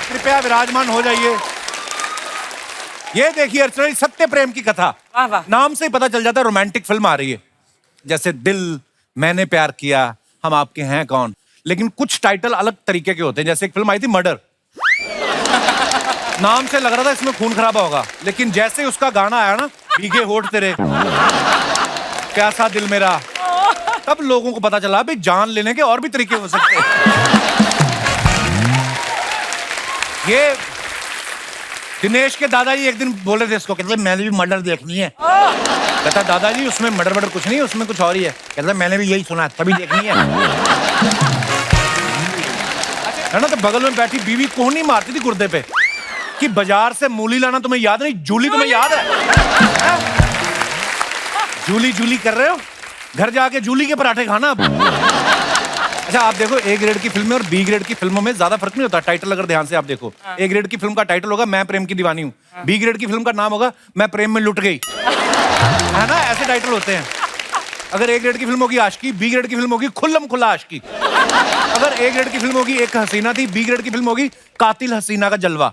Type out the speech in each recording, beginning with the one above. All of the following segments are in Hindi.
कृपया विराजमान हो जाइए। ये देखिए अर्चना, सत्य प्रेम की कथा। वाह वाह। नाम से ही पता चल जाता है रोमांटिक फिल्म आ रही है। जैसे दिल, मैंने प्यार किया, हम आपके हैं कौन। लेकिन कुछ टाइटल अलग तरीके के होते हैं। जैसे एक फिल्म आई थी मर्डर, नाम से लग रहा था इसमें खून खराबा होगा, लेकिन जैसे उसका गाना आया ना, भीगे होठ तेरे, कैसा दिल मेरा, तब लोगों को पता चला भी जान लेने के और भी तरीके हो सकते हैं। ये दिनेश के दादाजी एक दिन बोले थे इसको, कहते मैंने भी मर्डर देखनी है। कहता दादाजी उसमें मर्डर कुछ नहीं है, उसमें कुछ और ही है। कहता मैंने भी यही सुना, तभी देखनी है। है ना, तो बगल में बैठी बीवी कोहनी मारती थी गुर्दे पे कि बाजार से मूली लाना तुम्हें याद नहीं, जूली तुम्हें याद है? जूली जूली कर रहे हो, घर जाके जूली के पराठे खाना अब। अच्छा आप देखो, ए ग्रेड की फिल्में और बी ग्रेड की फिल्मों में ज्यादा फर्क नहीं होता। टाइटल अगर ध्यान से आप देखो, ए ग्रेड की फिल्म का टाइटल होगा मैं प्रेम की दीवानी हूँ, बी ग्रेड की फिल्म का नाम होगा मैं प्रेम में लुट गई। है ना, ऐसे टाइटल होते हैं। अगर ए ग्रेड की फिल्म होगी आशिकी, बी ग्रेड की फिल्म होगी खुल्लम खुल्ला आशिकी। अगर ए ग्रेड की फिल्म होगी एक हसीना थी, बी ग्रेड की फिल्म होगी कातिल हसीना का जलवा।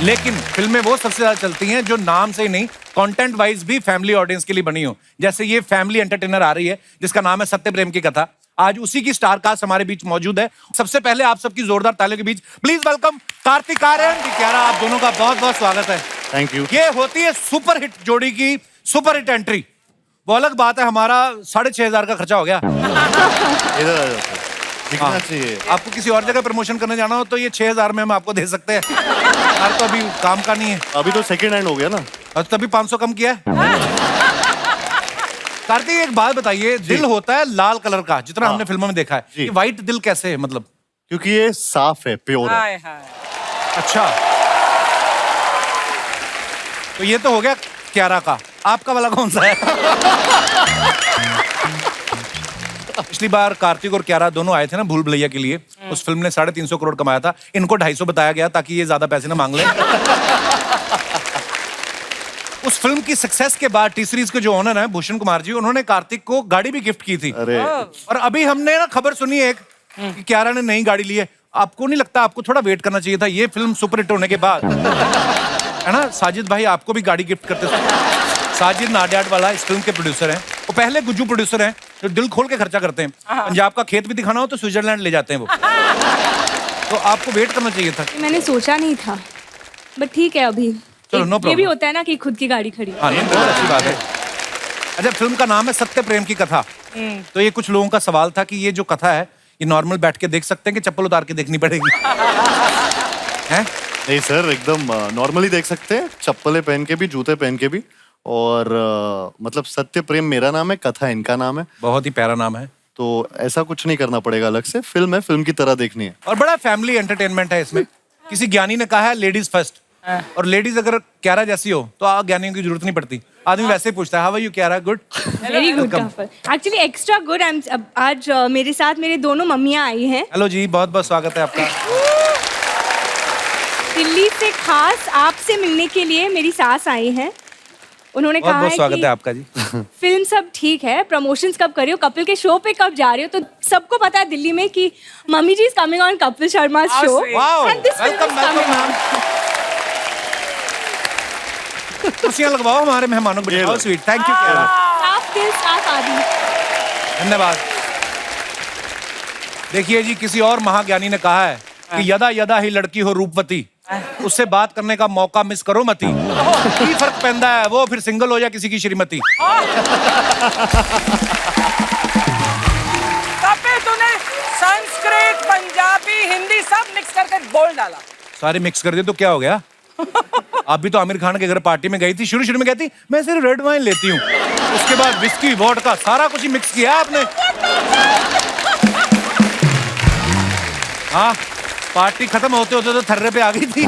लेकिन फिल्में वो सबसे ज्यादा चलती हैं जो नाम से ही नहीं, कंटेंट वाइज भी फैमिली ऑडियंस के लिए बनी हो। जैसे ये फैमिली एंटरटेनर आ रही है जिसका नाम है सत्य प्रेम की कथा। आज उसी की स्टार कास्ट हमारे बीच मौजूद है। सबसे पहले आप सबकी जोरदार तालियों के बीच प्लीज वेलकम कार्तिक आर्यन जी, क्यारा, आप दोनों का बहुत बहुत स्वागत है। Thank you. ये होती है सुपर हिट जोड़ी की सुपर हिट एंट्री। वो अलग बात है, हमारा 6,500 का खर्चा हो गया। इधर आ जाओ, दिखना चाहिए। आपको किसी और जगह प्रमोशन करने जाना हो तो ये 6,000 में हम आपको दे सकते हैं। यार तो अभी काम का नहीं है। अभी तो सेकंड हैंड हो गया ना। और तभी 500 कम किया है। कार्तिक एक बात बताइए, दिल होता है लाल कलर का जितना हमने फिल्मों में देखा है, ये व्हाइट दिल कैसे है? मतलब क्योंकि ये साफ है, प्योर है। हाय हाय। अच्छा, तो ये तो हो गया क्यारा का। आपका वाला कौन सा है? पिछली बार कार्तिक और क्यारा दोनों आए थे ना भूल भुलैया के लिए, उस फिल्म ने 350 करोड़ कमाया था। इनको 250 बताया गया ताकि ये ज्यादा पैसे ना मांग लें। उस फिल्म की सक्सेस के बाद टी सीरीज के जो ओनर हैं भूषण कुमार जी, उन्होंने कार्तिक को गाड़ी भी गिफ्ट की थी। अरे और अभी हमने ना खबर सुनी एक कि क्यारा ने नई गाड़ी ली है। आपको नहीं लगता आपको थोड़ा वेट करना चाहिए था ये फिल्म सुपरहिट होने के बाद? है ना, साजिद भाई आपको भी गाड़ी गिफ्ट करते थे। साजिद नाडियाड वाला इस फिल्म के प्रोड्यूसर हैं। वो पहले गुज्जू प्रोड्यूसर हैं जो दिल खोल के खर्चा करते हैं। पंजाब का खेत भी दिखाना हो तो स्विट्जरलैंड ले जाते हैं वो। तो आपको वेट करना चाहिए था। मैंने सोचा नहीं था, बट ठीक है अभी। चलो, no ये problem। भी होता है ना कि खुद की गाड़ी खड़ी। हाँ, ये बहुत अच्छी बात है। अच्छा, फिल्म का नाम है सत्य प्रेम की कथा। तो ये कुछ लोगों का सवाल था कि ये जो कथा है ये नॉर्मल बैठ के देख सकते हैं कि चप्पल उतार के देखनी पड़ेगी? हैं? नहीं सर, एकदम नॉर्मली देख सकते हैं, चप्पलें पहन के भी, जूते पहन के भी। और मतलब सत्य प्रेम मेरा नाम है, कथा इनका नाम है। बहुत ही प्यारा नाम है। तो ऐसा कुछ नहीं करना पड़ेगा अलग से, फिल्म है, फिल्म की तरह देखनी है। और बड़ा फैमिली एंटरटेनमेंट है इसमें। किसी ज्ञानी ने कहा है लेडीज फर्स्ट, और लेडीज अगर क्यारा जैसी हो तो ज्ञानियों की जरूरत नहीं पड़ती। आदमी वैसे ही पूछता है how are you Kiara, good, very good. Actually extra good. आज मेरे साथ मेरे दोनों मम्मियाँ आई हैं हेलो जी, बहुत बहुत स्वागत है आपका। दिल्ली से खास आपसे मिलने के लिए मेरी सास आई हैं। उन्होंने बहुत कहा बहुत है स्वागत कि है आपका जी। फिल्म सब ठीक है, प्रमोशंस कब कर रही हो, कपिल के शो पे कब जा रही हो? तो सबको पता है दिल्ली में कि mummy ji is coming on Kapil Sharma show wow, and this film welcome is coming on. कुर्सियां लगवाओ, हमारे मेहमानों को बिठाओ। स्वीट, थैंक यू क्यारा, साफ दिल साफ आदमी। धन्यवाद। देखिए जी, किसी और महाज्ञानी ने कहा है कि यदा यदा ही लड़की हो रूपवती, उससे बात करने का मौका मिस करो मती। की फर्क पैंदा है वो फिर सिंगल हो या किसी की श्रीमती। कपिल तूने संस्कृत, पंजाबी, हिंदी सब मिक्स करके बोल डाला। सारे मिक्स कर दिए तो क्या हो गया? आप भी तो आमिर खान के घर पार्टी में गई थी, शुरू शुरू में कहती मैं सिर्फ रेड वाइन लेती हूँ, उसके बाद विस्की, वोडका, सारा कुछ ही मिक्स किया आपने। हाँ, पार्टी खत्म होते होते तो थर्रे पे आ गई थी।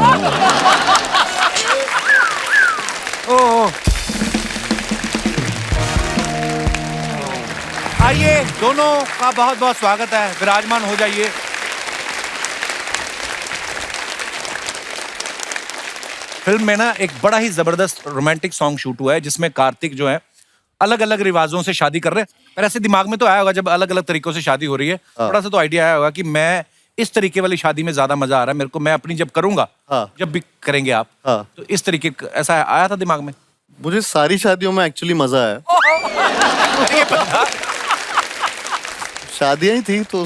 ओह, आइए, दोनों का बहुत बहुत स्वागत है, विराजमान हो जाइए। फिल्म में ना एक बड़ा ही जबरदस्त रोमांटिक सॉन्ग शूट हुआ है जिसमें कार्तिक जो है अलग अलग रिवाजों से शादी कर रहे हैं। पर ऐसे दिमाग में तो आया होगा जब अलग अलग तरीकों से शादी हो रही है, थोड़ा सा तो आइडिया आया होगा कि मैं इस तरीके वाली शादी में ज्यादा मजा आ रहा है मेरे को, मैं अपनी जब करूंगा, हाँ। जब भी करेंगे आप, हाँ। तो इस तरीके ऐसा आया था दिमाग में? मुझे सारी शादियों में एक्चुअली मजा आया। अरे ये बंदा शादियां ही थी तो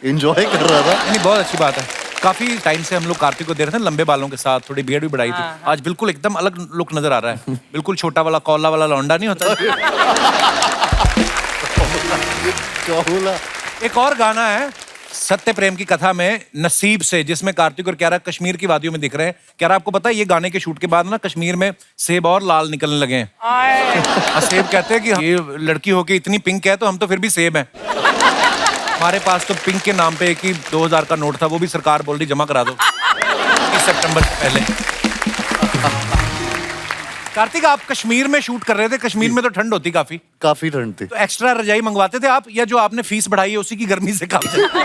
एंजॉय कर रहा था। नहीं, बहुत अच्छी बात है। काफी टाइम से हम लोग कार्तिक को दे रहे थे लंबे बालों के साथ, थोड़ी बियर्ड भी बढ़ाई थी। आज बिल्कुल एकदम अलग लुक नजर आ रहा है, बिल्कुल छोटा वाला कौला वाला लौंडा नहीं होता। कौला। एक और गाना है सत्य प्रेम की कथा में, नसीब से, जिसमें कार्तिक और क्यारा कश्मीर की वादियों में दिख रहे हैं। क्यारा, आपको पता है ये गाने के शूट के बाद ना कश्मीर में सेब और लाल निकलने लगे हैं। और सेब कहते हैं कि ये लड़की होके इतनी पिंक है तो हम तो फिर भी सेब हैं। हमारे पास तो पिंक के नाम पे एक ही 2000 का नोट था, वो भी सरकार बोल रही जमा करा दो 30 सितंबर से पहले। कार्तिक, आप कश्मीर में शूट कर रहे थे, कश्मीर में तो ठंड होती काफी ठंड थी। तो एक्स्ट्रा रजाई मंगवाते थे आप, या जो आपने फीस बढ़ाई है उसी की गर्मी से काम चलता?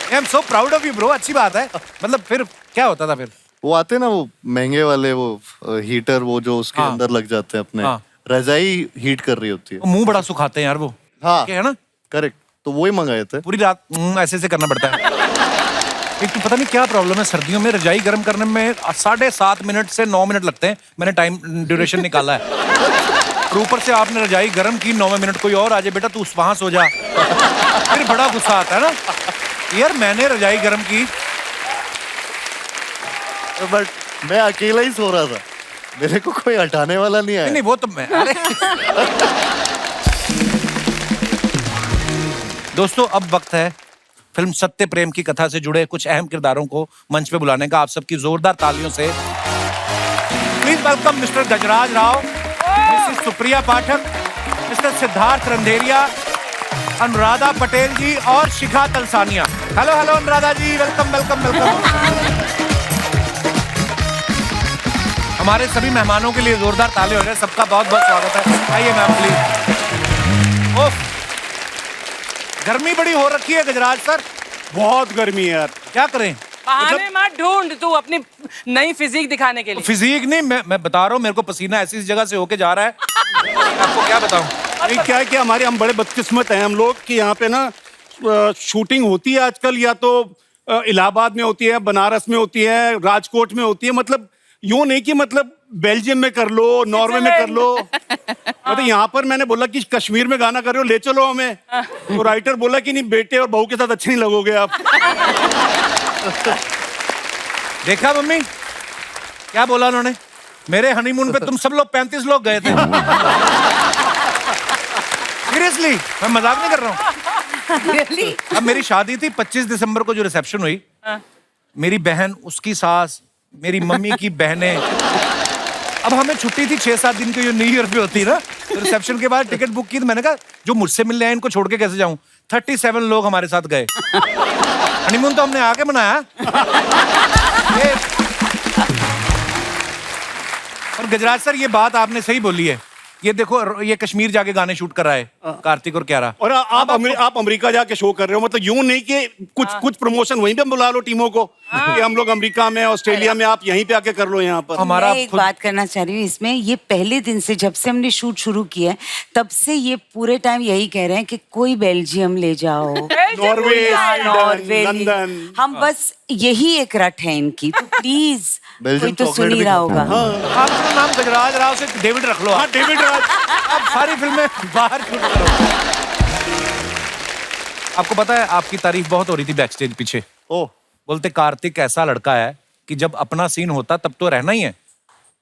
I am so proud of you bro, अच्छी बात है। मतलब फिर क्या होता था फिर? वो आते ना वो महंगे वाले वो हीटर, वो जो उसके हाँ। अंदर लग जाते हैं अपने, हाँ। रजाई हीट कर रही होती है। मुंह बड़ा सुखाते हैं यार वो। हाँ क्या है ना, करेक्ट, तो वही मंगाए थे। पूरी रात ऐसे ऐसे करना पड़ता है। एक तो पता नहीं क्या प्रॉब्लम है, सर्दियों में रजाई गर्म करने में 7.5 मिनट से 9 मिनट लगते हैं। मैंने टाइम ड्यूरेशन निकाला है। और ऊपर से आपने रजाई गर्म की 9 मिनट, कोई और आ जाए बेटा तू वहां सो जा, फिर बड़ा गुस्सा आता है ना यार। मैंने रजाई गर्म की, बट मैं अकेला ही सो रहा था, मेरे को कोई हटाने वाला नहीं आया। नहीं वो तो मैं, अरे दोस्तों अब वक्त है फिल्म सत्य प्रेम की कथा से जुड़े कुछ अहम किरदारों को मंच पे बुलाने का। आप सबकी जोरदार तालियों से please welcome mister Gajraj Rao, missus Supriya Pathak, mister Siddharth Randheria, Anuradha Patel ji और Shikha Talsania. Hello hello Anuradha ji, welcome welcome welcome. हमारे सभी मेहमानों के लिए जोरदार ताली हो रहे हैं, सबका बहुत बहुत स्वागत है। आइए मैम प्लीज। ओफ, गर्मी बड़ी हो रखी है गजराज सर। बहुत गर्मी है यार। क्या करें? बहाने मत ढूंढ तू अपनी नई फिजिक दिखाने के लिए। फिजिक नहीं, मैं बता रहा हूँ, मेरे को पसीना ऐसी जगह से होके जा रहा है, आपको क्या बताऊं। नहीं, क्या है कि हमारे हम बड़े बदकिस्मत हैं हम लोग कि यहाँ पे ना शूटिंग होती है आजकल, या तो इलाहाबाद में होती है, बनारस में होती है, राजकोट में होती है। मतलब यूं नहीं कि मतलब बेल्जियम में कर लो, नॉर्वे में कर लो। मतलब यहाँ पर मैंने बोला कि कश्मीर में गाना कर रहे हो, ले चलो हमें। तो राइटर बोला कि नहीं, बेटे और बहू के साथ अच्छे नहीं लगोगे आप। देखा मम्मी क्या बोला उन्होंने? मेरे हनीमून पे तुम सब लोग 35 लोग गए थे। सीरियसली, मैं मजाक नहीं कर रहा हूँ। अब मेरी शादी थी 25 दिसंबर को, जो रिसेप्शन हुई, मेरी बहन, उसकी सास, मेरी मम्मी की बहनें, अब हमें छुट्टी थी 6-7 दिन की, जो न्यू ईयर पे होती ना, तो रिसेप्शन के बाद टिकट बुक की, तो मैंने कहा जो मुझसे मिलने आए इनको छोड़ के कैसे जाऊं। 37 लोग हमारे साथ गए। हनीमून तो हमने आके मनाया। और गजराज सर, ये बात आपने सही बोली है। ये देखो, ये कश्मीर जाके गाने शूट कर रहा है कार्तिक और क्यारा, और आप अमेरिका जाके शो कर रहे हो। मतलब यूं नहीं कि कुछ प्रमोशन वहीं पे बुला लो टीमों को कि हम लोग अमेरिका में, ऑस्ट्रेलिया में, आप यहीं पे आके कर लो यहाँ पर। हमारा मैं एक बात करना चाह रही हूँ इसमें। ये पहले दिन से, जब से हमने शूट शुरू किया है, तब से ये पूरे टाइम यही कह रहे हैं कि कोई बेल्जियम ले जाओ, नॉर्वे, नॉर्वे, लंदन। हम बस यही एक रट है इनकी। तो प्लीज कोई बेल्जियम तो सुन चॉकलेट ही भी रहा खाता होगा। आप अपना नाम गजराज राव से डेविड रख लो। हाँ, डेविड राज। आप सारी फिल्में बाहर शूट करो। आपको पता है, आपकी तारीफ बहुत हो रही थी बैक स्टेज पीछे। ओह, बोलते कार्तिक ऐसा लड़का है कि जब अपना सीन होता तब तो रहना ही है,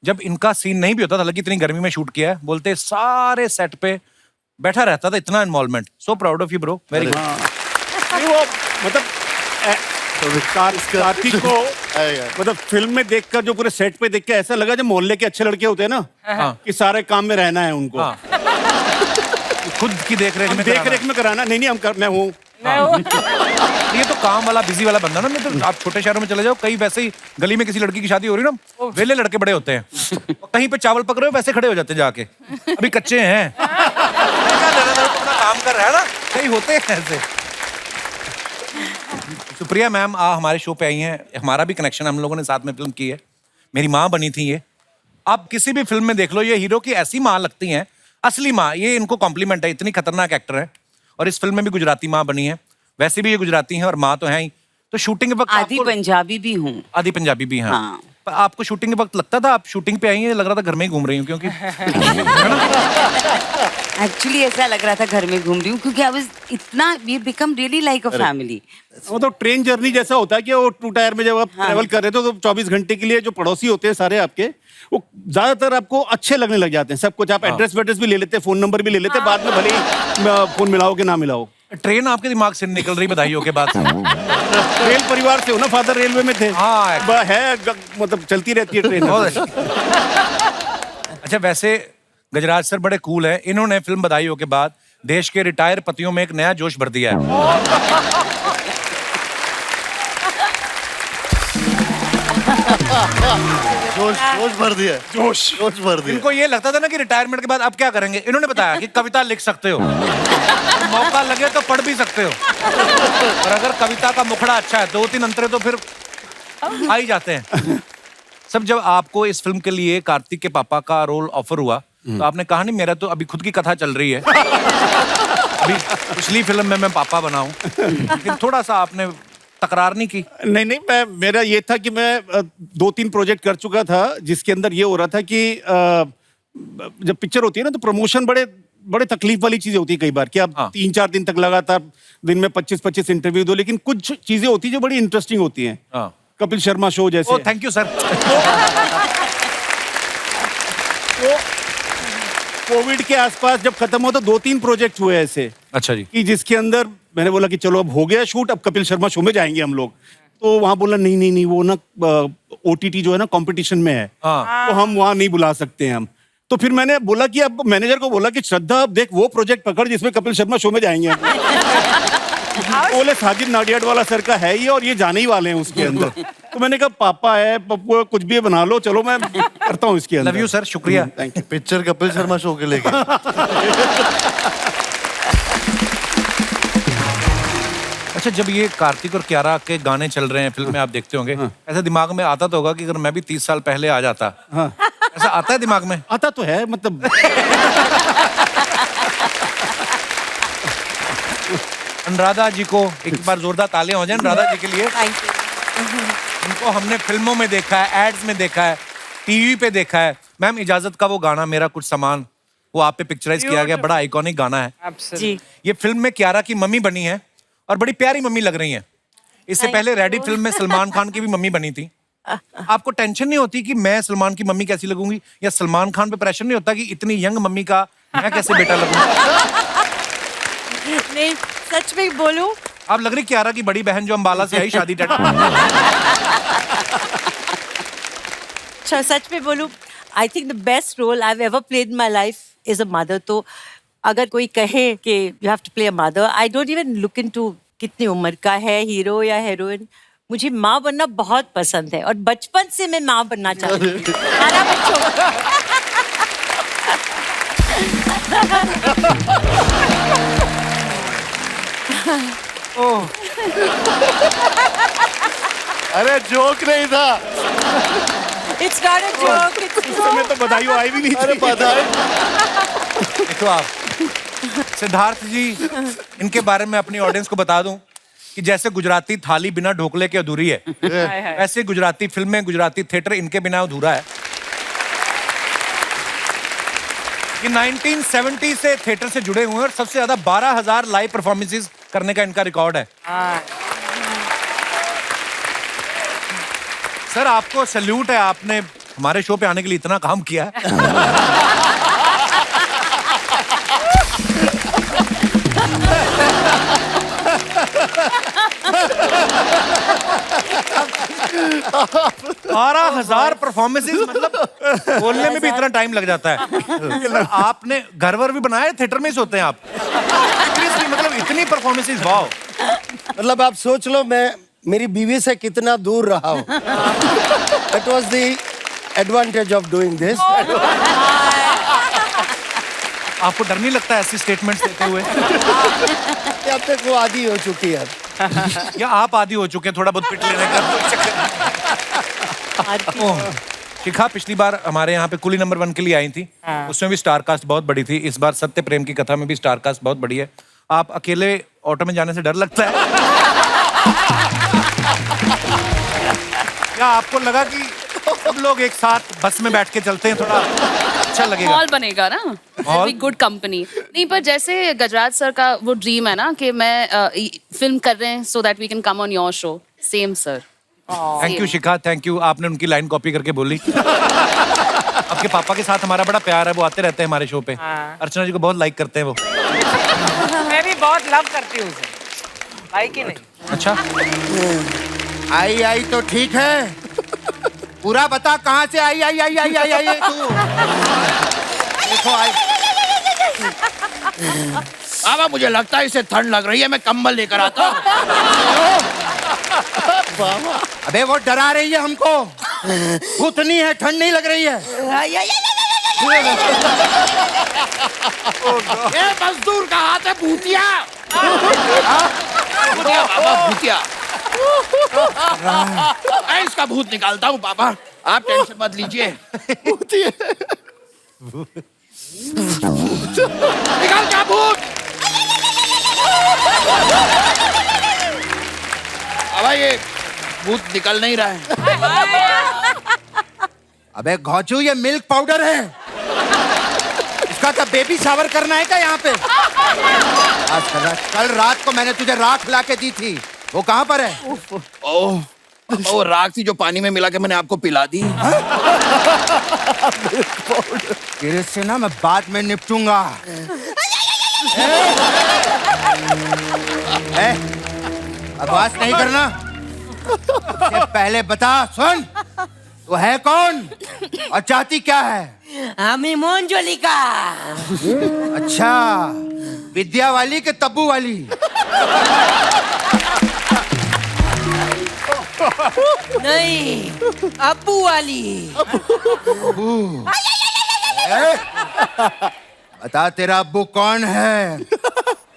जब इनका सीन नहीं भी होता, हालांकि इतनी गर्मी में शूट किया है, बोलते सारे सेट पे बैठा रहता था, इतना involvement. So proud of you bro, very good. नहीं, वो मतलब कार्तिक को मतलब फिल्म में देखकर, जो पूरे सेट पे देख के ऐसा लगा जो मोहल्ले के अच्छे लड़के होते हैं ना, हाँ। कि सारे काम में रहना है उनको। हाँ। खुद की देख रेख में कराना। में कराना। नहीं मैं हूँ। ये तो काम वाला, बिजी वाला बंदा ना। नहीं तो आप छोटे शहरों में चले जाओ, कहीं वैसे ही गली में किसी लड़की की शादी हो रही ना, वेले लड़के बड़े होते हैं, कहीं पे चावल पक रहे हो वैसे खड़े हो जाते जाके, अभी कच्चे हैं, अपना काम कर रहा है ना, कहीं होते हैं ऐसे। सुप्रिया मैम हमारे शो पे आई हैं, हमारा भी कनेक्शन, हम लोगों ने साथ में फिल्म की है, मेरी माँ बनी थी ये। आप किसी भी फिल्म में देख लो, ये हीरो की ऐसी माँ लगती हैं, असली माँ। ये इनको कॉम्प्लीमेंट है, इतनी खतरनाक एक्टर है। और इस फिल्म में भी गुजराती माँ बनी है। वैसे भी ये गुजराती हैं और माँ तो हैं ही, तो शूटिंग के वक्त आधी आपको- पंजाबी भी हूँ। आधी पंजाबी भी हैं। हाँ। पर आपको शूटिंग के वक्त लगता था आप शूटिंग पे आई हैं, लग रहा था घर में ही घूम रही हूँ क्योंकि एक्चुअली ऐसा लग रहा था घर में घूम रही हूँ, क्योंकि आई वाज इतना, we become really like a family. वो तो ट्रेन जर्नी जैसा होता है कि वो 2 टायर में जब आप ट्रेवल कर रहे थे तो 24 घंटे के लिए जो पड़ोसी होते हैं सारे आपके, वो ज्यादातर आपको अच्छे लगने लग जाते हैं। सब कुछ आप एड्रेस वेड्रेस भी ले लेते हैं, फोन नंबर भी ले लेते हैं, बाद में भले ही फोन मिलाओ कि ना मिलाओ। ट्रेन आपके दिमाग से निकल रही बधाइयों के बाद से। रेल परिवार से हो ना, फादर रेलवे में थे। हाँ, मतलब चलती रहती है ट्रेन। बहुत अच्छा। अच्छा, वैसे गजराज सर बड़े कूल हैं, इन्होंने फिल्म बधाइयों के बाद देश के रिटायर पतियों में एक नया जोश भर दिया है। जोश भर दिया, जोश भर दिया। इनको ये लगता था ना कि रिटायरमेंट के बाद अब क्या करेंगे, इन्होंने बताया कि कविता लिख सकते हो, तो मौका लगे तो पढ़ भी सकते हो, और अगर कविता का मुखड़ा अच्छा है 2-3 अंतरे तो फिर आ ही जाते हैं। सब जब आपको इस फिल्म के लिए कार्तिक के पापा का रोल ऑफर हुआ तो आपने कहा नहीं मेरा तो अभी खुद की कथा चल रही है, अभी पिछली फिल्म में मैं पापा बना हूं, लेकिन थोड़ा सा आपने तकरार नहीं की? नहीं, मेरा ये था कि मैं 2-3 प्रोजेक्ट कर चुका था जिसके अंदर ये हो रहा था कि जब पिक्चर होती है ना तो प्रमोशन बड़े तकलीफ वाली चीजें होती है कई बार, कि आप 3-4 दिन तक लगातार दिन में 25-25 इंटरव्यू दो, लेकिन कुछ चीजें होती है जो बड़ी इंटरेस्टिंग होती हैं। हाँ। कपिल शर्मा शो जैसे। Thank you sir. कोविड के आसपास जब खत्म हो तो 2-3 प्रोजेक्ट हुए ऐसे। अच्छा जी। कि जिसके अंदर मैंने बोला कि चलो अब हो गया शूट, अब कपिल शर्मा शो में जाएंगे हम लोग। तो वहां बोला नहीं वो ना OTT जो है ना कंपटीशन में है, तो हम वहां नहीं बुला सकते हैं हम। तो फिर मैंने बोला कि अब मैनेजर को बोला कि श्रद्धा अब देख वो प्रोजेक्ट पकड़ जिसमें कपिल शर्मा शो में जाएंगे हम। बोले साजिद नाडियाडवाला सर का है ये और ये जाने ही वाले हैं उसके अंदर। तो मैंने कहा पापा है, पप्पू कुछ भी बना लो, चलो मैं करता हूँ इसके अंदर। लव यू सर, शुक्रिया। Thank you. Picture Kapil Sharma show के लेके। अच्छा, जब ये कार्तिक और कियारा के गाने चल रहे हैं फिल्म में, आप देखते होंगे, ऐसा दिमाग में आता तो होगा कि अगर मैं भी 30 साल पहले आ जाता, ऐसा आता है दिमाग में? आता तो है, मतलब अनुराधा जी को एक बार जोरदार तालियां हो जाए अनुराधा जी के लिए। उनको हमने फिल्मों में देखा है, एड्स में देखा है, टीवी पे देखा है। मैम, इजाजत का वो गाना मेरा कुछ सामान, वो आप पे पिक्चराइज किया गया, बड़ा आइकॉनिक गाना है जी। ये। फिल्म में कियारा की मम्मी बनी है और बड़ी प्यारी मम्मी लग रही है। इससे पहले रेडी फिल्म में सलमान खान की भी मम्मी बनी थी। आपको टेंशन नहीं होती कि मैं सलमान की मम्मी कैसी लगूंगी, या सलमान खान पे प्रेशर नहीं होता कि इतनी यंग मम्मी का मैं कैसे बेटा लगूंगा? नहीं, सच में बोलूं, आप लग रही कियारा की बड़ी बहन जो अंबाला से आई शादी सच में बोलूं, I think the best role I ever played in my life is a mother. तो अगर कोई कहे कि you have to play a mother, I don't even look into कितनी उम्र का है हीरो या हीरोइन। मुझे माँ बनना बहुत पसंद है और बचपन से मैं माँ बनना चाहती हूँ। खाना बच्चों अरे जोक नहीं था। इट्स नॉट अ जोक, उस समय तो बधाई आई भी नहीं अरे थी। बधाई। देखो आप, सिद्धार्थ जी, इनके बारे में अपनी ऑडियंस को बता दूं कि जैसे गुजराती थाली बिना ढोकले के अधूरी है, वैसे गुजराती फिल्में, गुजराती थिएटर इनके बिना अधूरा है। ये 1970 से थिएटर से जुड़े हुए हैं और सबसे ज्यादा 12,000 लाइव परफॉर्मेंसेस करने का इनका रिकॉर्ड है। सर, आपको सैल्यूट है, आपने हमारे शो पे आने के लिए इतना काम किया है। बारह 12,000 परफॉर्मेंसेस, मतलब बोलने में भी इतना टाइम लग जाता है। आपने घर वर भी बनाए, थिएटर में ही सोते हैं आप? Seriously, मतलब इतनी परफॉर्मेंसेस, वाओ। मतलब आप सोच लो मैं मेरी बीवी से कितना दूर रहा हूँ। That was the advantage of doing this. आपको डर नहीं लगता ऐसी स्टेटमेंट्स देते हुए? अब तक वो आदी हो चुकी है। या आप आदी हो चुके हैं थोड़ा बहुत पिट लेने का? ओह, शिखा पिछली बार हमारे यहाँ पे कुली नंबर 1 के लिए आई थी, उसमें भी स्टार कास्ट बहुत बड़ी थी। इस बार सत्य प्रेम की कथा में भी स्टार कास्ट बहुत बड़ी है। आप अकेले ऑटो में जाने से डर लगता है? क्या आपको लगा कि सब लोग एक साथ बस में बैठ के चलते हैं, थोड़ा अच्छा लगेगा? हॉल बनेगा ना, Hall? Good company. नहीं, पर जैसे गजराज सर का वो ड्रीम है ना कि मैं फिल्म कर रहे हैं so that we can come on your show, same sir. Thank you Shikha, thank you, आपने उनकी लाइन कॉपी करके बोली। आपके पापा के साथ हमारा बड़ा प्यार है, वो आते रहते हैं हमारे शो पे। अर्चना जी को बहुत लाइक करते हैं वो। मैं भी बहुत लव करती हूँ उसे, लाइक ही नहीं। अच्छा, आई आई तो ठीक है, पूरा बता कहाँ से आई आई आई आई आई आई तू? देखो आई। बाबा मुझे लगता है इसे ठंड लग रही है, मैं कंबल लेकर आता हूँ। अबे वो डरा रही है हमको, भूतनी है, ठंड नहीं लग रही है। ये मजदूर का हाथ है भूतिया। भूतिया बाबा, भूतिया। मैं इसका भूत निकालता हूँ बाबा, आप टेंशन मत लीजिए। निकाल क्या भूत? बाबा ये भूत निकल नहीं रहा है। अबे घोचू, ये मिल्क पाउडर है, इसका क्या बेबी शावर करना है क्या यहाँ पे? कल रात को मैंने तुझे राख ला के दी थी, वो कहाँ पर है? ओह, वो राख थी जो पानी में मिला के मैंने आपको पिला दी। तेरे से ना मैं बाद में निपटूंगा। बकवास नहीं करना। इससे पहले बता, सुन, तू है कौन और चाहती क्या है? हमें मंजुलिका। अच्छा, विद्या वाली के तब्बू वाली? नहीं, अब्बू वाली। बता तेरा अब्बू कौन है?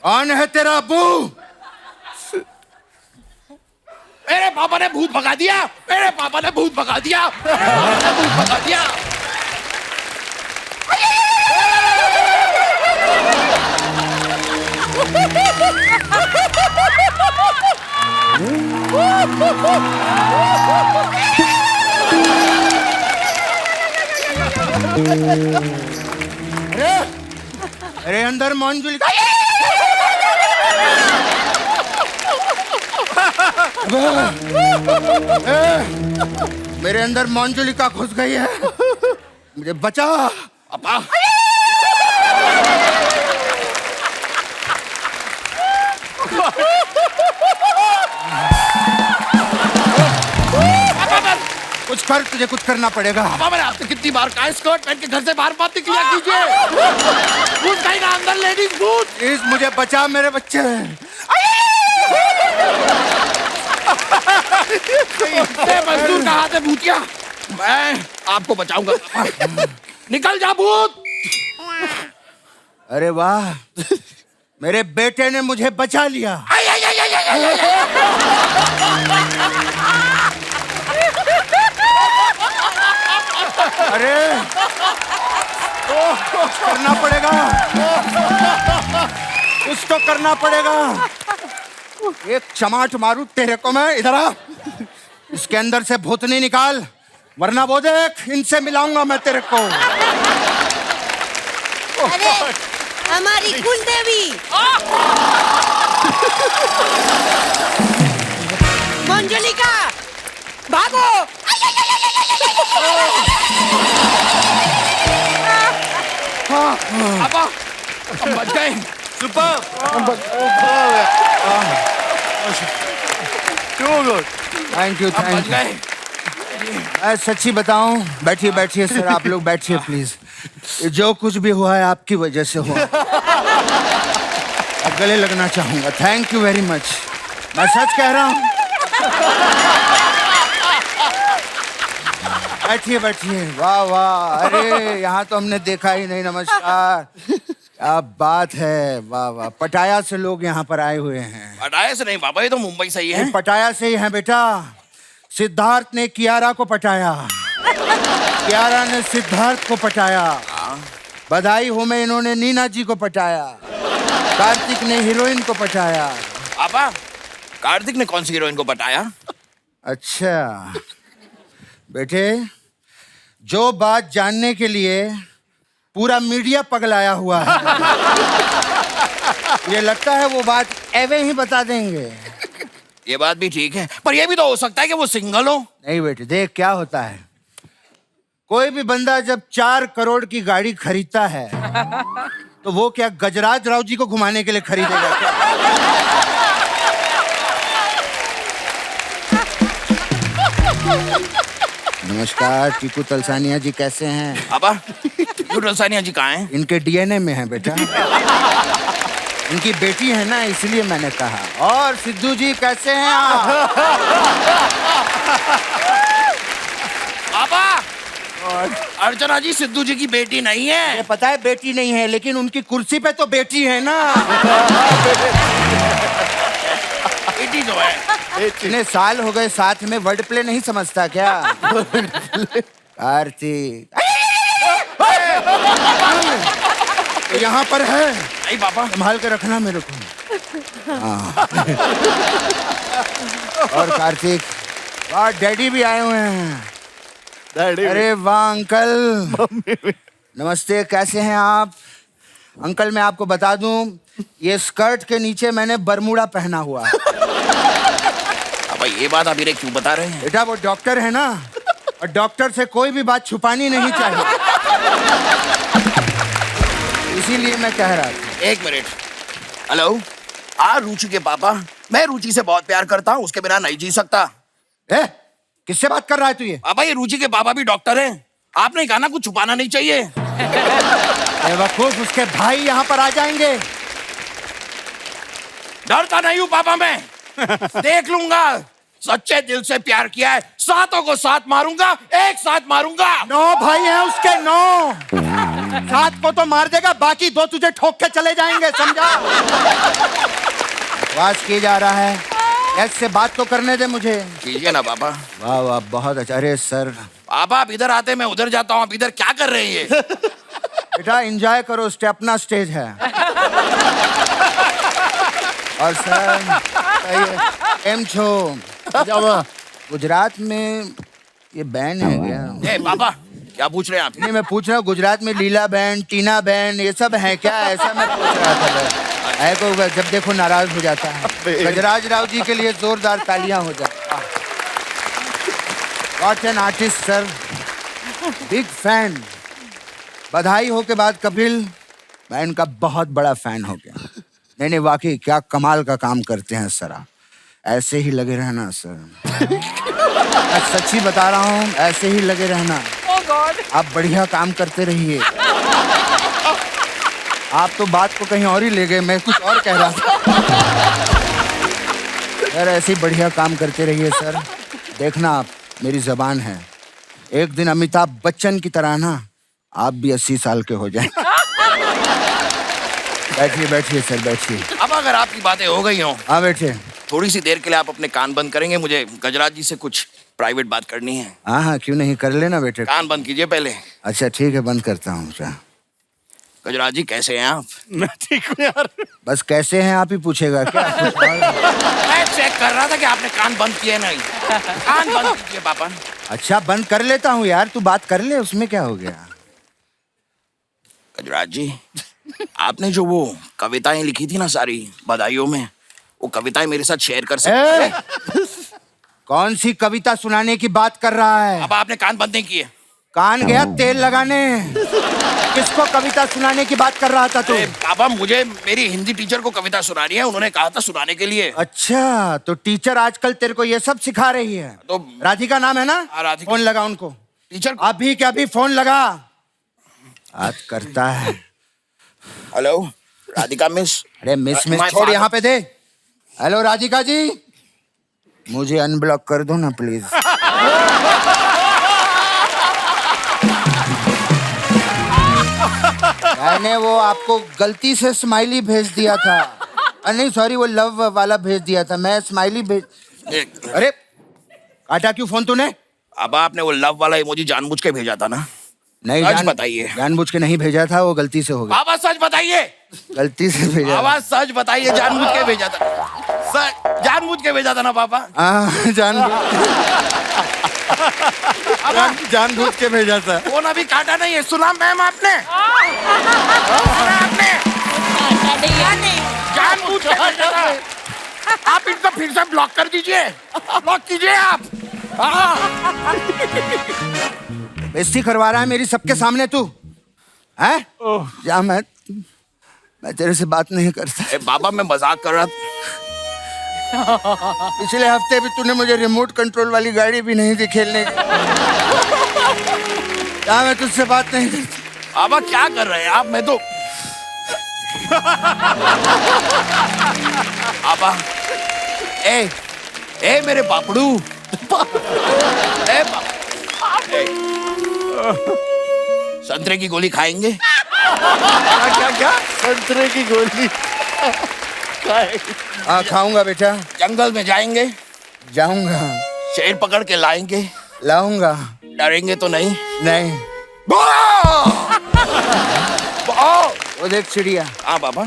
कौन है तेरा अब्बू? मेरे पापा ने भूत भगा दिया, मेरे पापा ने भूत भगा दिया, मेरे पापा ने भूत भगा दिया। अरे अंदर मंजुलिका। मेरे अंदर मंजुलिका घुस गई है, मुझे बचा। पापा कुछ कर, तुझे कुछ करना पड़ेगा। पापा मैंने आपसे कितनी बार कहा स्कर्ट पहन के घर से बाहर मत निकलिया कीजिए। भूत कहीं अंदर, लेडीज भूत। प्लीज मुझे बचा मेरे बच्चे। मजदूर का हाथ है भूतिया, मैं आपको बचाऊंगा। निकल जा भूत। अरे वाह, मेरे बेटे ने मुझे बचा लिया। अरे कुछ करना पड़ेगा, कुछ तो करना पड़ेगा। एक चमाट मारू तेरे को मैं, इधर आ। इसके अंदर से भूतनी निकाल, वरना वो देख, इनसे मिलाऊंगा मैं तेरे को। अरे हमारी कुल देवी मंजुलिका, भागो। पापा हम बच गए। सुपर। थैंक यू, हम बच थैंक यू। गए। मैं सच्ची बताऊं, बैठिए बैठिए सर, आप लोग बैठिए प्लीज। ये जो कुछ भी हुआ है आपकी वजह से हुआ। अब गले लगना चाहूंगा, थैंक यू वेरी मच। मैं सच कह रहा हूं। बैठिए बैठिए। वाह वाह, अरे यहाँ तो हमने देखा ही नहीं। नमस्कार, क्या बात है, वाह वाह। पटाया से लोग यहाँ पर आए हुए हैं। पटाया से नहीं पापा, ये तो मुंबई से ही है। पटाया से ही है बेटा। सिद्धार्थ ने कियारा को पटाया, कियारा ने सिद्धार्थ को पटाया, बधाई हो में इन्होंने नीना जी को पटाया। कार्तिक ने हीरोइन को पटाया। पापा कार्तिक ने कौन सी हीरोइन को पटाया? अच्छा बेटे, जो बात जानने के लिए पूरा मीडिया पगलाया हुआ है, ये लगता है वो बात एवे ही बता देंगे। ये बात भी ठीक है, पर ये भी तो हो सकता है कि वो सिंगल हो। नहीं बेटे, देख क्या होता है, कोई भी बंदा जब 4 करोड़ की गाड़ी खरीदता है तो वो क्या गजराज राव जी को घुमाने के लिए खरीदेगा क्या? नमस्कार, टीकू तलसानिया जी कैसे हैं? पापा टीकू तलसानिया जी कहाँ हैं? इनके डीएनए में है बेटा। इनकी बेटी है ना, इसलिए मैंने कहा। और सिद्धू जी कैसे हैं आप? पापा अर्चना जी सिद्धू जी की बेटी नहीं है। ये पता है बेटी नहीं है, लेकिन उनकी कुर्सी पे तो बेटी है ना। बेटी तो है। इतने साल हो गए साथ में, वर्ड प्ले नहीं समझता क्या? कार्तिक यहाँ पर है। नहीं पापा, संभाल के रखना मेरे को। हाँ। और कार्तिक, वाह डैडी भी आए हुए हैं। अरे वाह अंकल, नमस्ते, कैसे हैं आप? अंकल मैं आपको बता दूं, ये स्कर्ट के नीचे मैंने बरमूडा पहना हुआ है। पापा ये बात आप क्यों बता रहे हैं? बेटा वो डॉक्टर है ना, और डॉक्टर से कोई भी बात छुपानी नहीं चाहिए, इसीलिए मैं कह रहा था। एक मिनट। हेलो, हाँ रुचि के पापा, मैं रुचि से बहुत प्यार करता हूँ, उसके बिना नहीं जी सकता। किससे बात कर रहा है तू ये? पापा ये रुचि के पापा भी डॉक्टर हैं, आपने कहा ना कुछ छुपाना नहीं चाहिए। बेवकूफ, उसके भाई यहाँ पर आ जाएंगे। डरता नहीं हूँ पापा मैं, देख लूंगा। सच्चे दिल से प्यार किया है, सातों को साथ मारूंगा, एक साथ मारूंगा। 9 भाई हैं उसके, 9। 7 को तो मार देगा, बाकी 2 तुझे ठोक के चले जाएंगे, समझा? आवाज किया जा रहा है, ऐसे बात तो करने दे मुझे। कीजिए ना पापा। वाह वाह, बहुत अच्छा। अरे सर पापा आप इधर आते मैं उधर जाता हूँ, आप इधर क्या कर रहे हैं? बेटा एंजॉय करो, अपना स्टेज है। और सर एम छो गुजरात में ये बैंड है क्या? ए पापा क्या पूछ रहे हैं आप? नहीं मैं पूछ रहा हूँ, गुजरात में लीला बैंड, टीना बैंड, ये सब है क्या? ऐसा मैं पूछ रहा था। है को जब देखो नाराज हो जाता है। गजराज राव जी के लिए जोरदार तालियां हो जाए। What an artist sir, big fan. बधाई हो के बाद कपिल, मैं इनका बहुत बड़ा फैन हो गया। नहीं वाकई क्या कमाल का काम करते हैं सर आप, ऐसे ही लगे रहना सर। मैं सच्ची बता रहा हूँ, ऐसे ही लगे रहना। आप बढ़िया काम करते रहिए। आप तो बात को कहीं और ही ले गए, मैं कुछ और कह रहा था। सर ऐसे ही बढ़िया काम करते रहिए सर। देखना आप, मेरी जबान है, एक दिन अमिताभ बच्चन की तरह ना आप भी 80 साल के हो जाएं। बैठिए बैठिए सर, बैठिए। अब अगर आपकी बातें हो गई हो, हाँ बैठिए। थोड़ी सी देर के लिए आप अपने कान बंद करेंगे, मुझे गजराज जी से कुछ प्राइवेट बात करनी है। हाँ हाँ क्यों नहीं, कर लेना बेटे। कान बंद कीजिए पहले। अच्छा ठीक है, बंद करता हूँ। गजराज जी कैसे हैं आप? मैं ठीक हूँ यार। बस कैसे हैं आप ही पूछेगा क्या? मैं चेक कर रहा था कि आपने कान बंद किए नहीं। कान बंद कीजिए पापा। अच्छा बंद कर लेता हूँ यार, तू बात कर ले, उसमें क्या हो गया? गजराज जी, आपने जो वो कविताएं लिखी थी ना सारी बधाइयों में, वो कविताएं मेरे साथ शेयर कर सकते हैं? कौन सी कविता सुनाने की बात कर रहा है? अब आपने कान बंद नहीं किए। कान गया तेल लगाने। किसको कविता सुनाने की बात कर रहा था तू? पापा मुझे मेरी हिंदी टीचर को कविता सुनानी है, उन्होंने कहा था सुनाने के लिए। अच्छा तो टीचर आजकल तेरे को ये सब सिखा रही है? तो राधिका नाम है ना? राधिका। फोन लगा उनको टीचर। अभी के अभी फोन लगा। बात करता है। Hello Radhika miss. अरे मिस छोड़, यहाँ पे दे। हेलो राधिका जी, मुझे अनब्लॉक कर दो ना प्लीज। मैंने वो आपको गलती से स्माइली भेज दिया था। नहीं सॉरी, वो लव वाला भेज दिया था, मैं स्माइली भेज। अरे काटा क्यों फोन तूने? अब आपने वो लव वाला इमोजी जानबूझ के भेजा था ना? नहीं सच बताइए। जानबूझ के नहीं भेजा था, वो गलती से हो गया। बाबा सच बताइए। गलती से भेजा। बाबा सच बताइए, जानबूझ के भेजा था? जानबूझ के भेजा था ना पापा? हाँ, जानबूझ के भेजा था। फोन अभी काटा नहीं है, सुना मैम आपने? सुना आपने? जानबूझ के भेजा था। आप इनको फिर से ब्लॉक कर दीजिए, ब्लॉक कीजिए आप। बेइज्जती करवा रहा है मेरी सबके सामने तू, हैं? या मैं तेरे से बात नहीं करता। बाबा मैं मजाक कर रहा था। पिछले हफ्ते भी तूने मुझे रिमोट कंट्रोल वाली गाड़ी भी नहीं दी खेलने की। या मैं तुझसे बात नहीं करता। बाबा क्या कर रहे हैं आप? मैं तो बाबा ए मेरे पापड़ू, संतरे की गोली खाएंगे? क्या संतरे की गोली? हाँ खाऊंगा बेटा। जंगल में जाएंगे? जाऊंगा। शेर पकड़ के लाएंगे? लाऊंगा। डरेंगे तो नहीं? नहीं। वो देख चिड़िया। हाँ बाबा।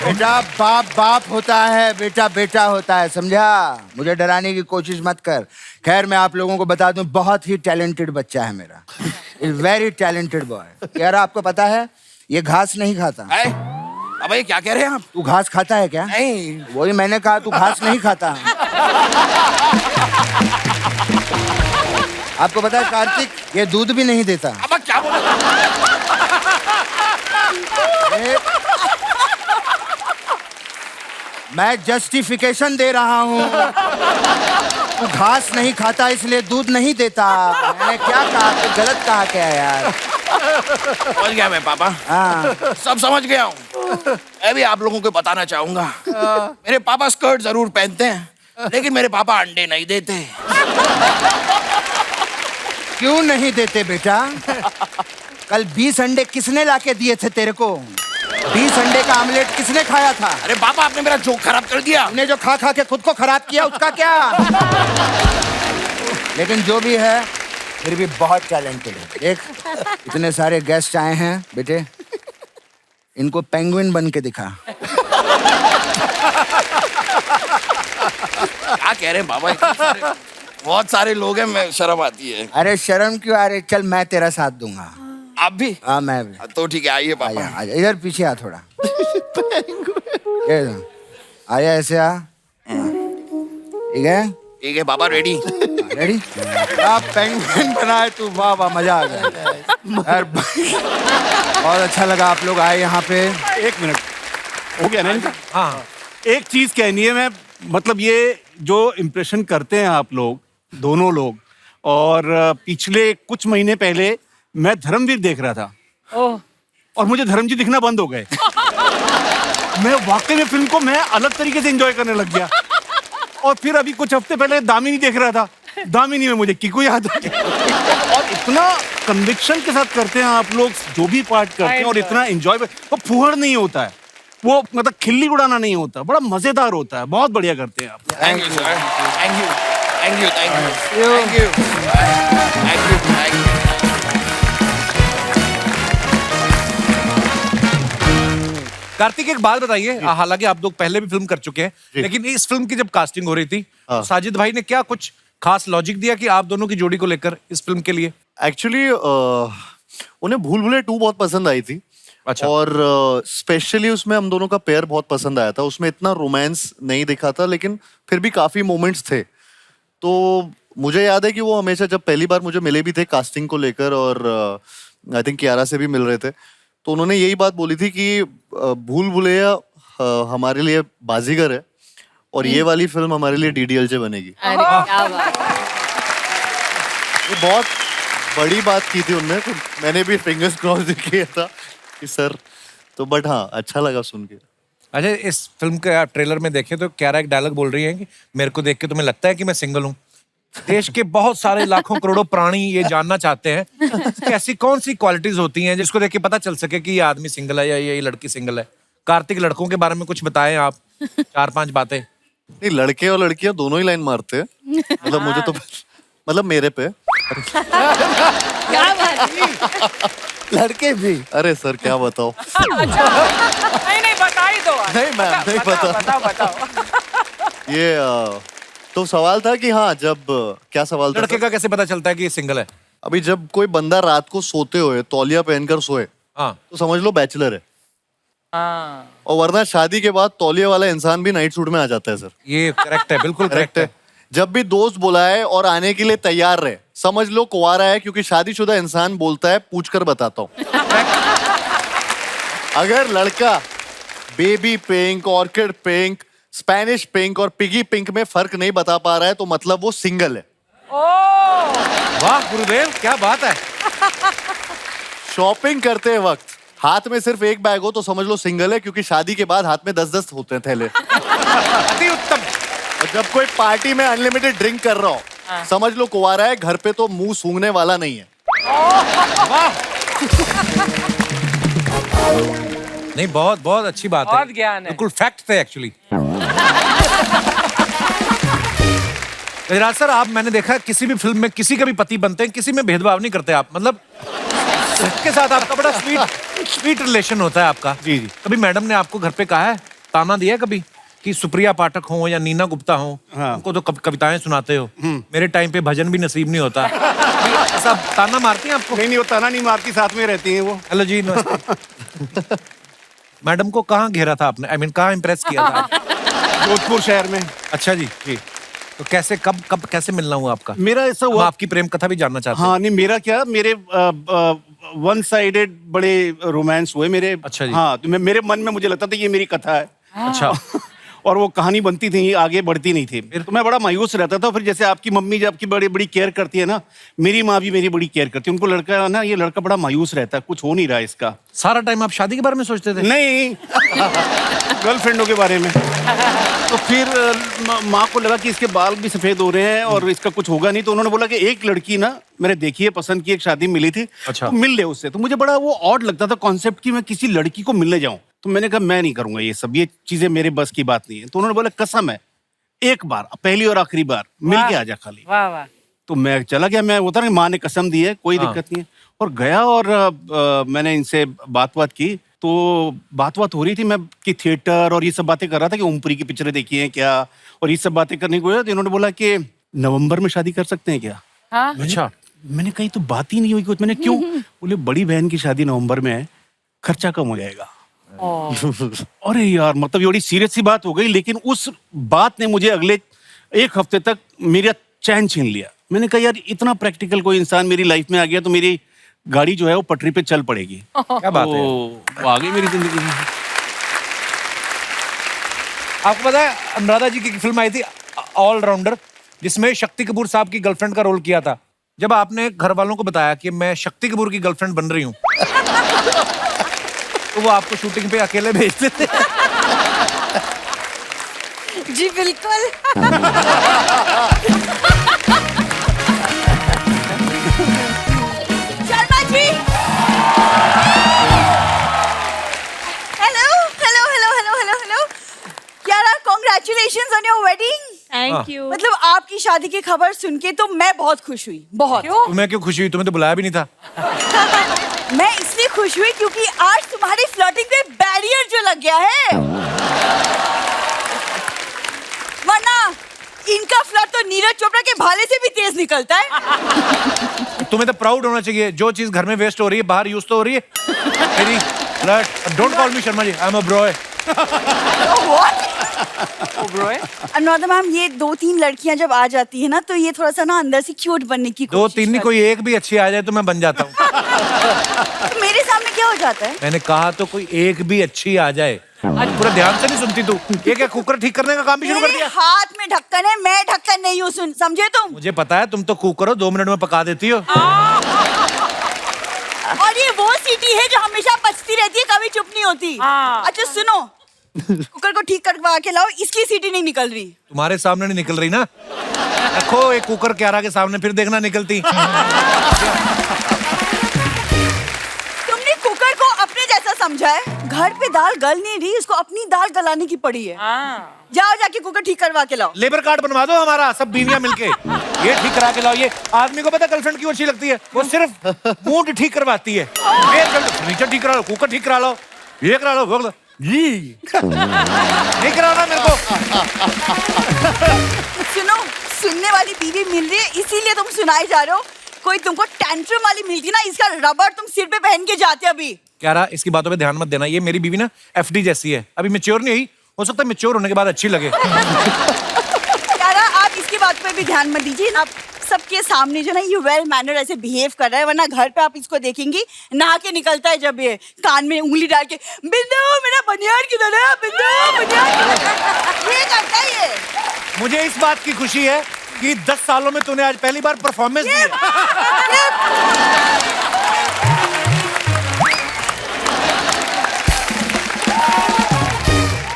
बेटा बाप बाप होता है, बेटा बेटा होता है, समझा? मुझे डराने की कोशिश मत कर। खैर मैं आप लोगों को बता दूं, बहुत ही टैलेंटेड बच्चा है मेरा। Is very talented boy. यार आपको पता है ये घास नहीं खाता। अब ये क्या कह रहे हैं आप? तू घास खाता है क्या? नहीं। वही मैंने कहा, तू घास नहीं खाता। आपको पता है कार्तिक ये दूध भी नहीं देता। अब क्या बोला? मैं जस्टिफिकेशन दे रहा हूँ। तू घास नहीं खाता इसलिए दूध नहीं देता। मैंने क्या कहा? तो गलत कहा क्या यार? समझ गया मैं पापा। हाँ सब समझ गया हूँ। मैं भी आप लोगों को बताना चाहूंगा, मेरे पापा स्कर्ट जरूर पहनते हैं, लेकिन मेरे पापा अंडे नहीं देते। क्यों नहीं देते बेटा? कल 20 अंडे किसने लाके दिए थे तेरे को? 20 अंडे का आमलेट किसने खाया था? अरे पापा आपने मेरा जोक खराब कर दिया। हमने जो खा खा के खुद को खराब किया उसका क्या? लेकिन जो भी है फिर भी बहुत टैलेंटेड है। देख इतने सारे गेस्ट आए हैं बेटे, इनको पेंगुइन बन के दिखा। क्या कह रहे हैं बाबा? बहुत सारे लोग हैं, मैं शर्म आती है। अरे शर्म क्यों आ रही? चल मैं तेरा साथ दूंगा। आप भी? हाँ मैं भी। तो ठीक है, आइए पापा। आजा, आजा, इधर पीछे आ थोड़ा। आया ऐसे आ। ठीक है? ठीक है पापा, रेडी? रेडी? आप पेंगुइन बनाए तू, वाह वाह, मजा आ गया यार। बहुत अच्छा लगा आप लोग आए यहाँ पे। एक मिनट हो गया ना इनका? हाँ एक चीज कहनी है, मैं मतलब ये जो इम्प्रेशन करते हैं आप लोग दोनों लोग, और पिछले कुछ महीने पहले मैं धर्मवीर देख रहा था और मुझे धर्म जी दिखना बंद हो गए। मैं वाकई में फिल्म को मैं अलग तरीके से एंजॉय करने लग गया। और फिर अभी कुछ हफ्ते पहले दामिनी देख रहा था, दामिनी में मुझे किकू याद आ गया। और इतना कन्विक्शन के साथ करते हैं आप लोग जो भी पार्ट करते हैं, और इतना एंजॉय, वो फुहड़ नहीं होता है, वो मतलब खिल्ली उड़ाना नहीं होता, बड़ा मजेदार होता है। बहुत बढ़िया करते हैं आप। Thank you sir, thank you, thank you, thank you, thank you, thank you, thank you. Kartik एक बात बताइए, हालांकि आप लोग पहले भी फिल्म कर चुके हैं, लेकिन इस फिल्म की जब कास्टिंग हो रही थी, तो साजिद भाई ने क्या कुछ खास लॉजिक दिया कि आप दोनों की जोड़ी को लेकर इस फिल्म के लिए? एक्चुअली उन्हें भूल भुलैया 2 बहुत पसंद आई थी। अच्छा। और स्पेशली उसमें हम दोनों का पेयर बहुत पसंद आया था। उसमें इतना रोमांस नहीं दिखा था, लेकिन फिर भी काफी मोमेंट्स थे। तो मुझे याद है कि वो हमेशा जब पहली बार मुझे मिले भी थे कास्टिंग को लेकर, और आई थिंक कियारा से भी मिल रहे थे, तो उन्होंने यही बात बोली थी कि भूल भुलैया हमारे लिए बाजीगर है और ये वाली फिल्म हमारे लिए डीडीएलजे बनेगी। अरे क्या बात। ये बहुत बड़ी बात की थी उनने, तो मैंने भी फिंगर्स क्रॉस किया था कि सर, तो बट हाँ अच्छा लगा सुन के। अच्छा, इस फिल्म के आप ट्रेलर में देखें तो कियारा एक डायलॉग बोल रही है कि मेरे को देख के तुम्हें लगता है कि मैं सिंगल हूँ। देश के बहुत सारे लाखों करोड़ों प्राणी ये जानना चाहते हैं कि ऐसी कौन सी क्वालिटीज होती हैं जिसको देख के पता चल सके कि ये आदमी सिंगल है या ये लड़की सिंगल है। कार्तिक, लड़कों के बारे में कुछ बताएं आप, 4-5 बातें। नहीं, लड़के और लड़कियां दोनों ही लाइन मारते हैं। मतलब मुझे तो मतलब मेरे पे। क्या बात है? लड़के भी। अरे सर क्या बताओ। नहीं बता ही दो आज। नहीं मैम नहीं बताओ पता। बताओ। ये तो सवाल था कि हाँ जब क्या सवाल था लड़के सर? का कैसे पता चलता है कि ये सिंगल है? अभी जब कोई बंदा रात को सोते हुए तौलिया पहनकर सोए हाँ तो समझ लो बैचलर है। हाँ। और वरना शादी के बाद तौलिया वाला इंसान भी नाइट सूट में आ जाता है सर। ये करेक्ट है, बिल्कुल करेक्ट है। जब भी दोस्त बुलाए और आने के लिए तैयार रहे समझ लो कुंवारा है, क्योंकि शादीशुदा इंसान बोलता है पूछकर बताता हूँ। अगर लड़का baby pink, orchid pink, Spanish pink और पिगी पिंक में फर्क नहीं बता पा रहा है तो मतलब वो सिंगल है। वाह गुरुदेव क्या बात है। शॉपिंग करते वक्त हाथ में सिर्फ एक बैग हो तो समझ लो सिंगल है, क्योंकि शादी के बाद हाथ में 10-10 होते हैं थैले। अति उत्तम। और जब कोई पार्टी में अनलिमिटेड ड्रिंक कर रहा हो समझ लो कुंवारा है, घर पे तो मुंह सूंघने वाला नहीं है। नहीं बहुत बहुत अच्छी बात है, बहुत ज्ञान है। बिल्कुल फैक्ट थे एक्चुअली। गजराज सर आप, मैंने देखा किसी भी फिल्म में किसी का भी पति बनते हैं, किसी में भेदभाव नहीं करते आप, मतलब सबके साथ आपका बड़ा स्वीट रिलेशन होता है आपका। जी जी। कभी मैडम ने आपको घर पे कहा है, ताना दिया है कभी कि सुप्रिया पाठक हो या नीना गुप्ता हो, हाँ। उनको तो कविताएं सुनाते हो, मेरे टाइम पे भजन भी नसीब नहीं होता, ऐसा ताना मारती हैं आपको? नहीं वो ताना नहीं मारती, साथ में रहती हैं वो। हेलो जी नमस्ते। मैडम को कहाँ घेरा था आपने, आई मीन कहाँ इम्प्रेस किया था? जोधपुर शहर में। अच्छा जी जी। तो कैसे कब कब कैसे मिलना हुआ आपका? मेरा ऐसा हम हुआ। आपकी प्रेम कथा भी जानना चाहते हैं। हाँ नहीं मेरा क्या, मेरे वन साइडेड बड़े रोमांस हुए मेरे। अच्छा जी। हाँ तो मेरे मन में मुझे लगता था ये मेरी कथा है। अच्छा। और वो कहानी बनती थी, आगे बढ़ती नहीं थी। तो मैं बड़ा मायूस रहता था। फिर जैसे आपकी मम्मी जब आपकी बड़ी बड़ी केयर करती है ना, मेरी माँ भी मेरी बड़ी केयर करती है। उनको लड़का ना, ये लड़का बड़ा मायूस रहता है, कुछ हो नहीं रहा इसका। सारा टाइम आप शादी के बारे में सोचते थे? नहीं गर्लफ्रेंडों के बारे में। तो फिर माँ को लगा कि इसके बाल भी सफेद हो रहे हैं और इसका कुछ होगा नहीं, तो उन्होंने बोला कि एक लड़की ना मैंने देखी है, पसंद की, एक शादी मिली थी। अच्छा। तो मिल ले उससे। तो मुझे बड़ा वो ऑड लगता था कॉन्सेप्ट कि मैं किसी लड़की को मिलने जाऊं। तो मैंने कहा मैं नहीं करूंगा ये सब, ये चीजें मेरे बस की बात नहीं है। तो उन्होंने बोला कसम है एक बार, पहली और आखिरी बार मिल के आजा खाली। वाह वाह। तो मैं चला गया। मैं होता ना, माँ ने कसम दी है, कोई हाँ। दिक्कत नहीं है। और गया और मैंने इनसे बात की। तो बात हो रही थी, मैं कि थिएटर और ये सब बातें कर रहा था कि ओमपुरी की पिक्चरें देखी हैं क्या, और ये सब बातें करने को। तो इन्होंने बोला कि नवंबर में शादी कर सकते हैं क्या? हाँ? अच्छा। मैंने कही तो बात ही नहीं हुई कुछ। मैंने क्यों? बोले बड़ी बहन की शादी नवंबर में है, खर्चा कम हो जाएगा। अरे यार मतलब ये बड़ी सीरियस सी बात हो गई। लेकिन उस बात ने मुझे अगले एक हफ्ते तक मेरा चैन छीन लिया। मैंने कहा यार इतना प्रैक्टिकल कोई इंसान मेरी लाइफ में आ गया तो मेरी गाड़ी जो है वो पटरी पे चल पड़ेगी। क्या बात है। तो आ गई मेरी जिंदगी में। आपको पता है अनुराधा जी की फिल्म आई थी ऑलराउंडर, जिसमें शक्ति कपूर साहब की गर्लफ्रेंड का रोल किया था। जब आपने घर वालों को बताया कि मैं शक्ति कपूर की गर्लफ्रेंड बन रही हूँ तो वो आपको शूटिंग पे अकेले भेजते थे? जी बिल्कुल। Sharma ji. Hello hello hello hello hello hello यारा, congratulations on your wedding. Thank you. मतलब आपकी शादी की खबर सुन के तो मैं बहुत खुश हुई, बहुत। तुम्हें क्यों खुशी हुई? तुम्हें तो बुलाया भी नहीं था। मैं इसलिए खुश हुई क्योंकि आज तुम्हारी फ्लर्टिंग पे बैरियर जो लग गया है, वरना इनका फ्लर्ट तो नीरज चोपड़ा के भाले से भी तेज निकलता है। तुम्हें तो प्राउड होना चाहिए, जो चीज घर में वेस्ट हो रही है बाहर यूज तो हो रही है। मेरी flirt, don't call me Sharma ji, I am a bro. Anuradha ma'am, ये 2-3 लड़कियां जब आ जाती है ना तो ये थोड़ा सा ना अंदर से क्यूट बनने की कोशिश 2-3 नहीं, कोई एक भी अच्छी आ जाए तो मैं बन जाता हूँ। तो मेरे सामने क्या हो जाता है? मैंने कहा तो कोई एक भी अच्छी आ जाए। आज पूरा ध्यान से नहीं सुनती तू। ये क्या कुकर ठीक करने का काम भी शुरू कर मेरे दिया? हाथ में ढक्कन है, मैं ढक्कन नहीं हूँ, सुन समझे तुम? मुझे पता है, तुम तो कुकर हो, 2 मिनट में पका देती हो। और ये वो सीटी है जो हमेशा बचती रहती है, कभी चुप नहीं होती। अच्छा सुनो, कुकर को ठीक करवा के लाओ, इसकी सीटी नहीं निकल रही। तुम्हारे सामने नहीं निकल रही ना, रखो एक कुकर क्यारा के सामने, फिर देखना निकलती। तुमने कुकर को अपने जैसा समझा है, घर पे दाल गल नहीं रही, इसको अपनी दाल गलाने की पड़ी है। जाओ जाके कुकर ठीक करवा के लाओ। लेबर कार्ड बनवा दो हमारा, सब बीवियां मिलके ये ठीक करा के लाओ। ये आदमी को पता गर्लफ्रेंड क्यों अच्छी लगती है? वो सिर्फ मूड ठीक करवाती है। फर्नीचर ठीक करा लो, कुकर ठीक करा लो, ये करा लो, वो करा लो। नहीं कराना मेरे को। सुनो, सुनने वाली बीवी मिल रही है इसीलिए तुम सुनाए जा रहे हो। कोई तुमको टैंट्रम वाली मिलती ना, इसका रबर तुम सिर पे पहन के जाते अभी। क्या रहा, इसकी बातों पे ध्यान मत देना। ये मेरी बीवी ना एफडी जैसी है, अभी मैच्योर नहीं हुई, हो सकता है मैच्योर होने के बाद अच्छी लगे। यारा, आप इसकी बात पे भी ध्यान मत दीजिए। आप सबके सामने जो ना ये वेल मैनर ऐसे बिहेव कर रहा है, वरना घर पे आप इसको देखेंगी नहा के निकलता है जब ये कान में उंगली डाल के बिंदु मेरा बनियान किधर है, बिंदु बनियान ये करता है ये। मुझे इस बात की खुशी है कि 10 सालों में तूने आज पहली बार परफॉर्मेंस दी है।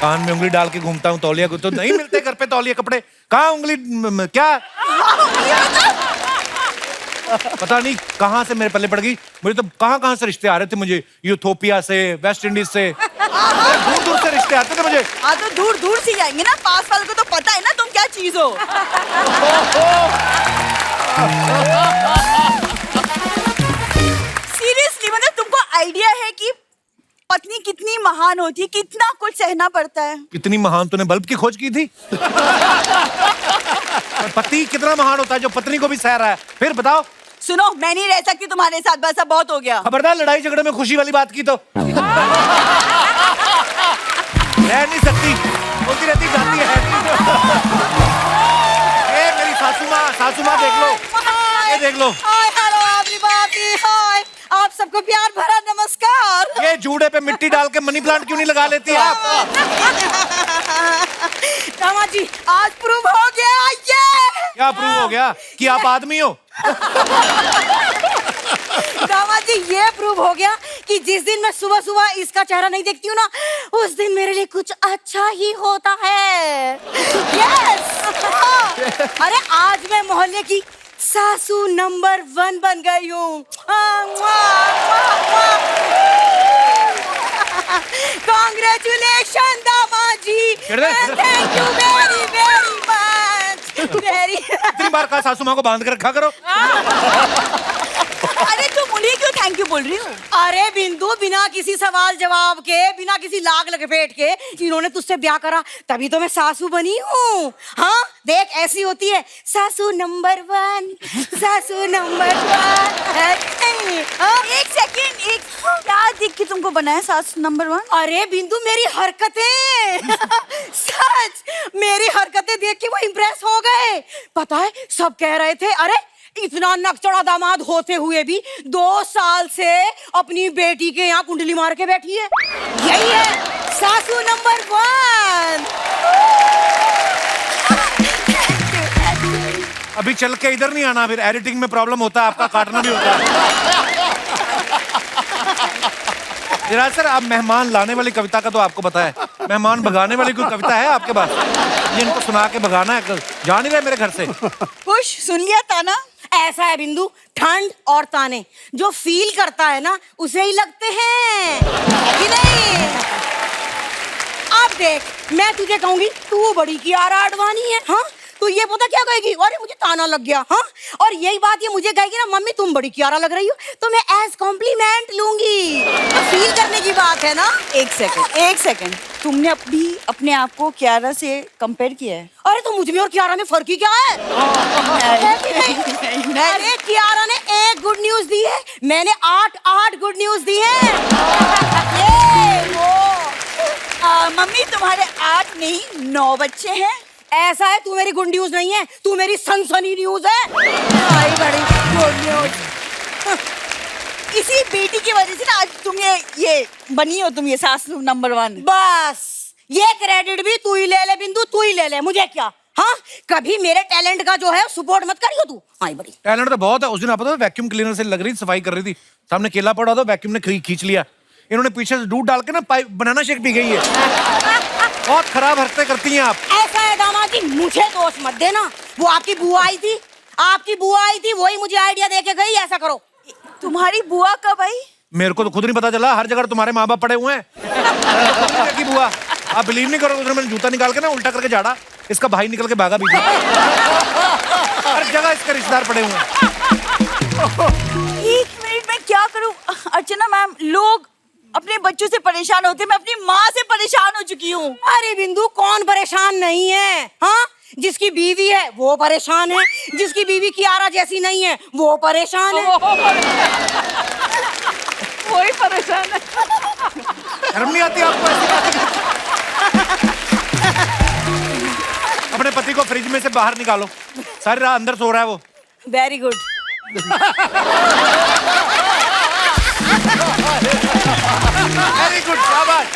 कान में उंगली डाल के घूमता हूँ, तौलिया को तो नहीं मिलते घर पे तौलिया कपड़े। कहाँ उंगली क्या पता नहीं कहाँ से मेरे पल्ले पड़ गई। मुझे तो कहाँ से रिश्ते आ रहे थे मुझे, यूथोपिया से, वेस्ट इंडीज से, दूर दूर से रिश्ते आते थे मुझे। हाँ तो दूर दूर से जाएंगे ना, पास वाले को तो पता है ना तुम क्या चीज हो। सीरियसली मतलब तुमको आइडिया है कि पत्नी कितनी महान होती है, कितना कुछ सहना पड़ता है। कितनी महान? तूने बल्ब की खोज की थी? पति कितना महान होता है जो पत्नी को भी सह रहा है। फिर बताओ। सुनो, मैं नहीं रह सकती तुम्हारे साथ, बस अब बहुत हो गया। खबरदार लड़ाई झगड़े में खुशी वाली बात की तो रह नहीं सकती, बोलती रहती जाती है। ये मेरी सासू माँ देख लो, ये देख लो। हेलो एवरीबॉडी, हाय, आप सबको प्यार भरा नमस्कार। ये जूड़े पे मिट्टी डाल के मनी प्लांट क्यों नहीं लगा लेती आप? दामाद जी, आज प्रूव हो गया ये। क्या प्रूव हो गया? कि आप आदमी हो? दामाद जी, ये प्रूव हो गया कि जिस दिन मैं सुबह सुबह इसका चेहरा नहीं देखती हूँ ना, उस दिन मेरे लिए कुछ अच्छा ही होता है। यस। अरे आज मैं मोहल्ले की सासू नंबर 1 बन गई हूँ। कांग्रेचुलेशन दामाद जी, thank you very very much. Very इतनी बार कहा सासू माँ को बांध कर रखा करो। अरे तुम उन्हें क्यों थैंक यू बोल रही हो? अरे बिंदु, बिना किसी सवाल जवाब के, बिना किसी लाग लपेट के इन्होंने तुझसे ब्याह करा, तभी तो मैं सासू बनी हूँ। हाँ देख, ऐसी होती है सासू नंबर 1, सासू नंबर 1। एक सेकंड, एक क्या देख के तुमको बनाया सासू नंबर 1? अरे बिंदु, मेरी हरकतें सच, मेरी हरकतें देख के वो इम्प्रेस हो गए। पता है, सब कह रहे थे अरे इतना नकचड़ा दामाद होते हुए भी 2 साल से अपनी बेटी के यहाँ कुंडली मार के बैठी है। यही है सासू नंबर 1। अभी चल के इधर नहीं आना, फिर एडिटिंग में प्रॉब्लम होता है, आपका काटना भी होता है। सर, आप मेहमान लाने वाली कविता का तो आपको पता है, मेहमान भगाने वाली कोई कविता है आपके पास? ये इनको सुना के भगाना है, जा नहीं रहे मेरे घर से। खुश, सुन लिया ताना? ऐसा है बिंदु, ठंड और ताने जो फील करता है ना, उसे ही लगते हैं कि नहीं? अब देख, मैं तुझे कहूंगी तू बड़ी कियारा आडवाणी है, हाँ? तो ये पता क्या कहेगी? अरे मुझे ताना लग गया, हाँ? और यही बात ये मुझे कहेगी ना, मम्मी तुम बड़ी कियारा लग रही हो, तो मैं एज कॉम्प्लीमेंट लूंगी। तो फील करने की बात है ना। एक सेकंड, तुमने अपने आप को कियारा से कंपेयर किया है? अरे तो मुझ में और कियारा में फर्क ही क्या है? अरे कियारा ने 1 गुड न्यूज दी है, मैंने 8 गुड न्यूज दी है। मम्मी तुम्हारे 8 नहीं 9 बच्चे हैं। ऐसा है, तू मेरी गुड न्यूज नहीं है, तू मेरी सनसनी न्यूज है। भाई बड़ी गुड न्यूज। इसी बेटी की वजह से ना आज तुम ये बनी हो, तुम ये सासू नंबर 1। बस ये क्रेडिट भी तू ही ले ले बिंदु, तू ही ले ले, मुझे क्या। हाँ, कभी मेरे टैलेंट का जो है सपोर्ट मत करियो तू। हाँ बड़ी टैलेंट तो बहुत है। उस दिन आप पता वैक्यूम क्लीनर से लग रही सफाई कर रही थी, सामने केला पड़ा था, वैक्यूम ने खींच लिया, इन्होंने पीछे से दूध डाल के ना बनाना शेक पी गई है। बहुत खराब हरकतें करती हैं आप। ऐसा है दामाद जी, मुझे दोष मत देना, वो आपकी बुआ आई थी, वही मुझे आइडिया दे के गई, ऐसा करो। तुम्हारी बुआ कब आई? मेरे को तो खुद नहीं पता चला, हर जगह तुम्हारे माँ बाप पड़े हुए हैं। की बुआ, आप बिलीव नहीं करोगे, उसने मैंने जूता निकाल के ना उल्टा करके झाड़ा, इसका भाई निकल के भागा बीच में। हर जगह इसके रिश्तेदार पड़े हुए हैं। 1 मिनट में क्या करूं? अर्चना मैम, लोग अपने बच्चों से परेशान होते हैं, मैं अपनी माँ से परेशान हो चुकी हूँ। अरे बिंदु, कौन परेशान नहीं है? हाँ, जिसकी बीवी है वो परेशान है, जिसकी बीवी कियारा जैसी नहीं है वो परेशान है। वही परेशान है। शर्म नहीं आती आपको ऐसी बातें? अपने पति को फ्रिज में से बाहर निकालो, सारी रात अंदर सो रहा है वो। Very good. वेरी गुड, शाबाश,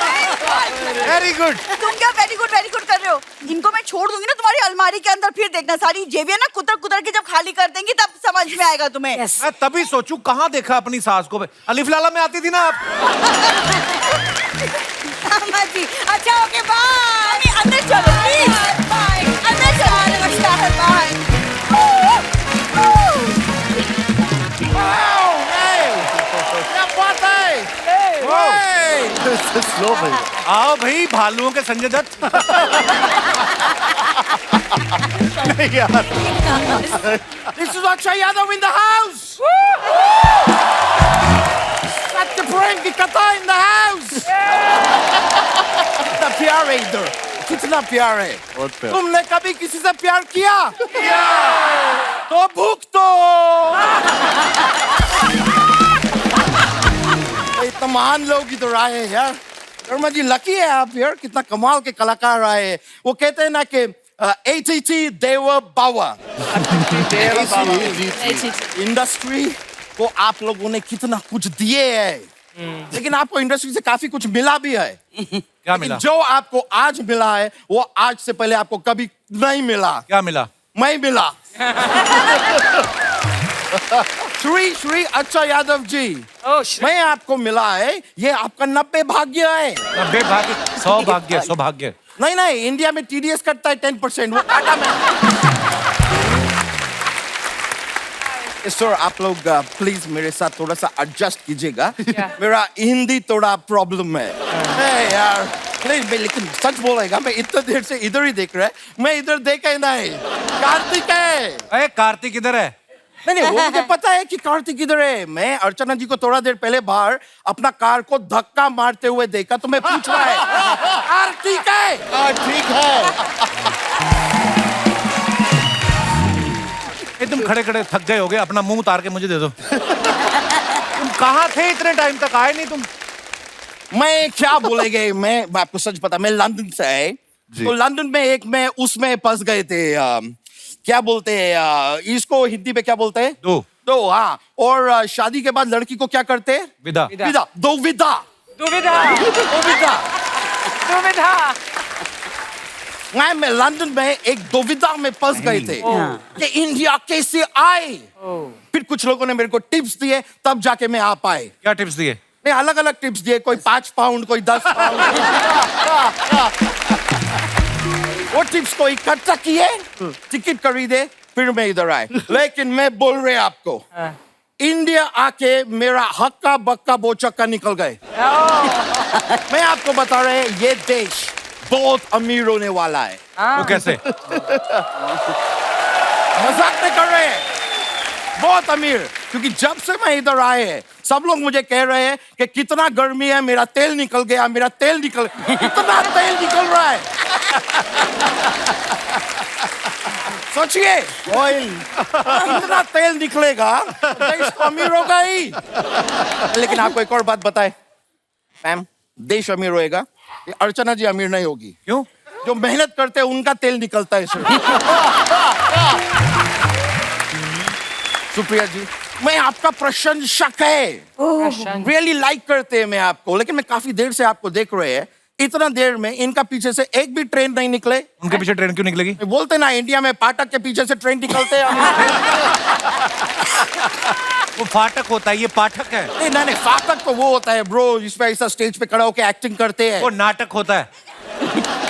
वेरी गुड। तुम क्या वेरी गुड कर रहे हो? इनको मैं छोड़ दूंगी ना तुम्हारी अलमारी के अंदर, फिर देखना सारी जेबियां ना कुतर के जब खाली कर देंगी तब समझ में आएगा तुम्हें। मैं तभी सोचूं कहाँ देखा अपनी सास को। अलिफ लाला में आती थी ना आप। अच्छा ओके, बाय। अंदर चलो प्लीज, बाय। अंदर चलो, नमस्कार, बाय। स्लो भाई। आओ भाई, भालुओं के संजय दत्त। नहीं यार। This is Akshay Yadav in the house. Satya Prem की कथा in the house. कितना प्यार है इधर, कितना प्यार है। बहुत प्यार। तुमने कभी किसी से प्यार किया? तो भूख तो। इतना महान लोग इधर आए हैं यार। शर्मा जी लकी है आप यार, कितना कमाल के कलाकार आए हैं। वो कहते हैं ना कि ATT देवा बावा। इंडस्ट्री को आप लोगों ने कितना कुछ दिए है, लेकिन आपको इंडस्ट्री से काफी कुछ मिला भी है। क्या मिला? जो आपको आज मिला है वो आज से पहले आपको कभी नहीं मिला। क्या मिला? मैं मिला। श्री अच्छा यादव जी, मैं आपको मिला है, ये आपका 90 भाग्य है। 90 भाग्य, 100 भाग्य, सौभाग्य। नहीं, इंडिया में TDS कटता है 10%, वो काटा मैं। सर आप लोग प्लीज मेरे साथ थोड़ा सा एडजस्ट कीजिएगा, मेरा हिंदी थोड़ा प्रॉब्लम है। यार नहीं, लेकिन सच बोलेगा, मैं इतना देर से इधर ही देख रहा है, मैं इधर देखा ही नहीं। कार्तिक है। अरे कार्तिक इधर है। नहीं, वो मुझे पता है कि कार्तिक इधर है। मैं अर्चना जी को थोड़ा देर पहले बाहर अपना कार को धक्का मारते हुए देखा, तो मैं पूछ रहा है कार्तिक है? ठीक है। तुम खड़े थक गए होगे, अपना मुंह उतार के मुझे दे दो। तुम कहाँ थे इतने टाइम तक, आए नहीं तुम? मैं क्या बोलेंगे, मैं आपको सच पता, मैं लंदन से आए, तो लंदन में मैं उसमें फंस गए थे। क्या बोलते हैं इसको हिंदी में, क्या बोलते हैं? दो, हाँ। और शादी के बाद लड़की को क्या करते हैं? विदा। दुविधा। मैं लंदन में एक दुविधा में फंस गए थे कि इंडिया कैसे आए। फिर कुछ लोगों ने मेरे को टिप्स दिए, तब जाके मैं आ पाए। क्या टिप्स दिए? नहीं, अलग अलग टिप्स दिए, कोई 5 पाउंड, कोई 10 पाउंड। वो टिप्स को इकट्ठा किए, टिकट खरीदे, फिर मैं इधर आए। लेकिन मैं बोल रहे आपको, इंडिया आके मेरा हक्का बक्का बोचक्का निकल गए। मैं आपको बता रहे, ये देश बहुत अमीर होने वाला है। वो कैसे? मजाक नहीं कर रहे हैं, बहुत अमीर। क्योंकि जब से मैं इधर आए हैं, सब लोग मुझे कह रहे हैं कि कितना गर्मी है, मेरा तेल निकल गया, कितना तेल निकल रहा है। सोचिए, ऑयल कितना तेल निकलेगा, देश तो अमीर होगा ही। लेकिन आपको एक और बात बताए मैम, देश अमीर होएगा, ये अर्चना जी अमीर नहीं होगी। क्यों? जो मेहनत करते हैं उनका तेल निकलता है सर। सुप्रिया जी, मैं आपका प्रशंसक है, रियली लाइक करते हैं मैं आपको, लेकिन मैं काफी देर से आपको देख रहे हैं, इतना देर में इनका पीछे से एक भी ट्रेन नहीं निकले। उनके पीछे ट्रेन क्यों निकलेगी? बोलते ना इंडिया में फाटक के पीछे से ट्रेन निकलते हैं। वो फाटक होता है, ये पाठक है। नहीं, फाटक तो वो होता है ब्रो, जिसमें ऐसा स्टेज पे खड़ा होकर एक्टिंग करते हैं। वो नाटक होता है।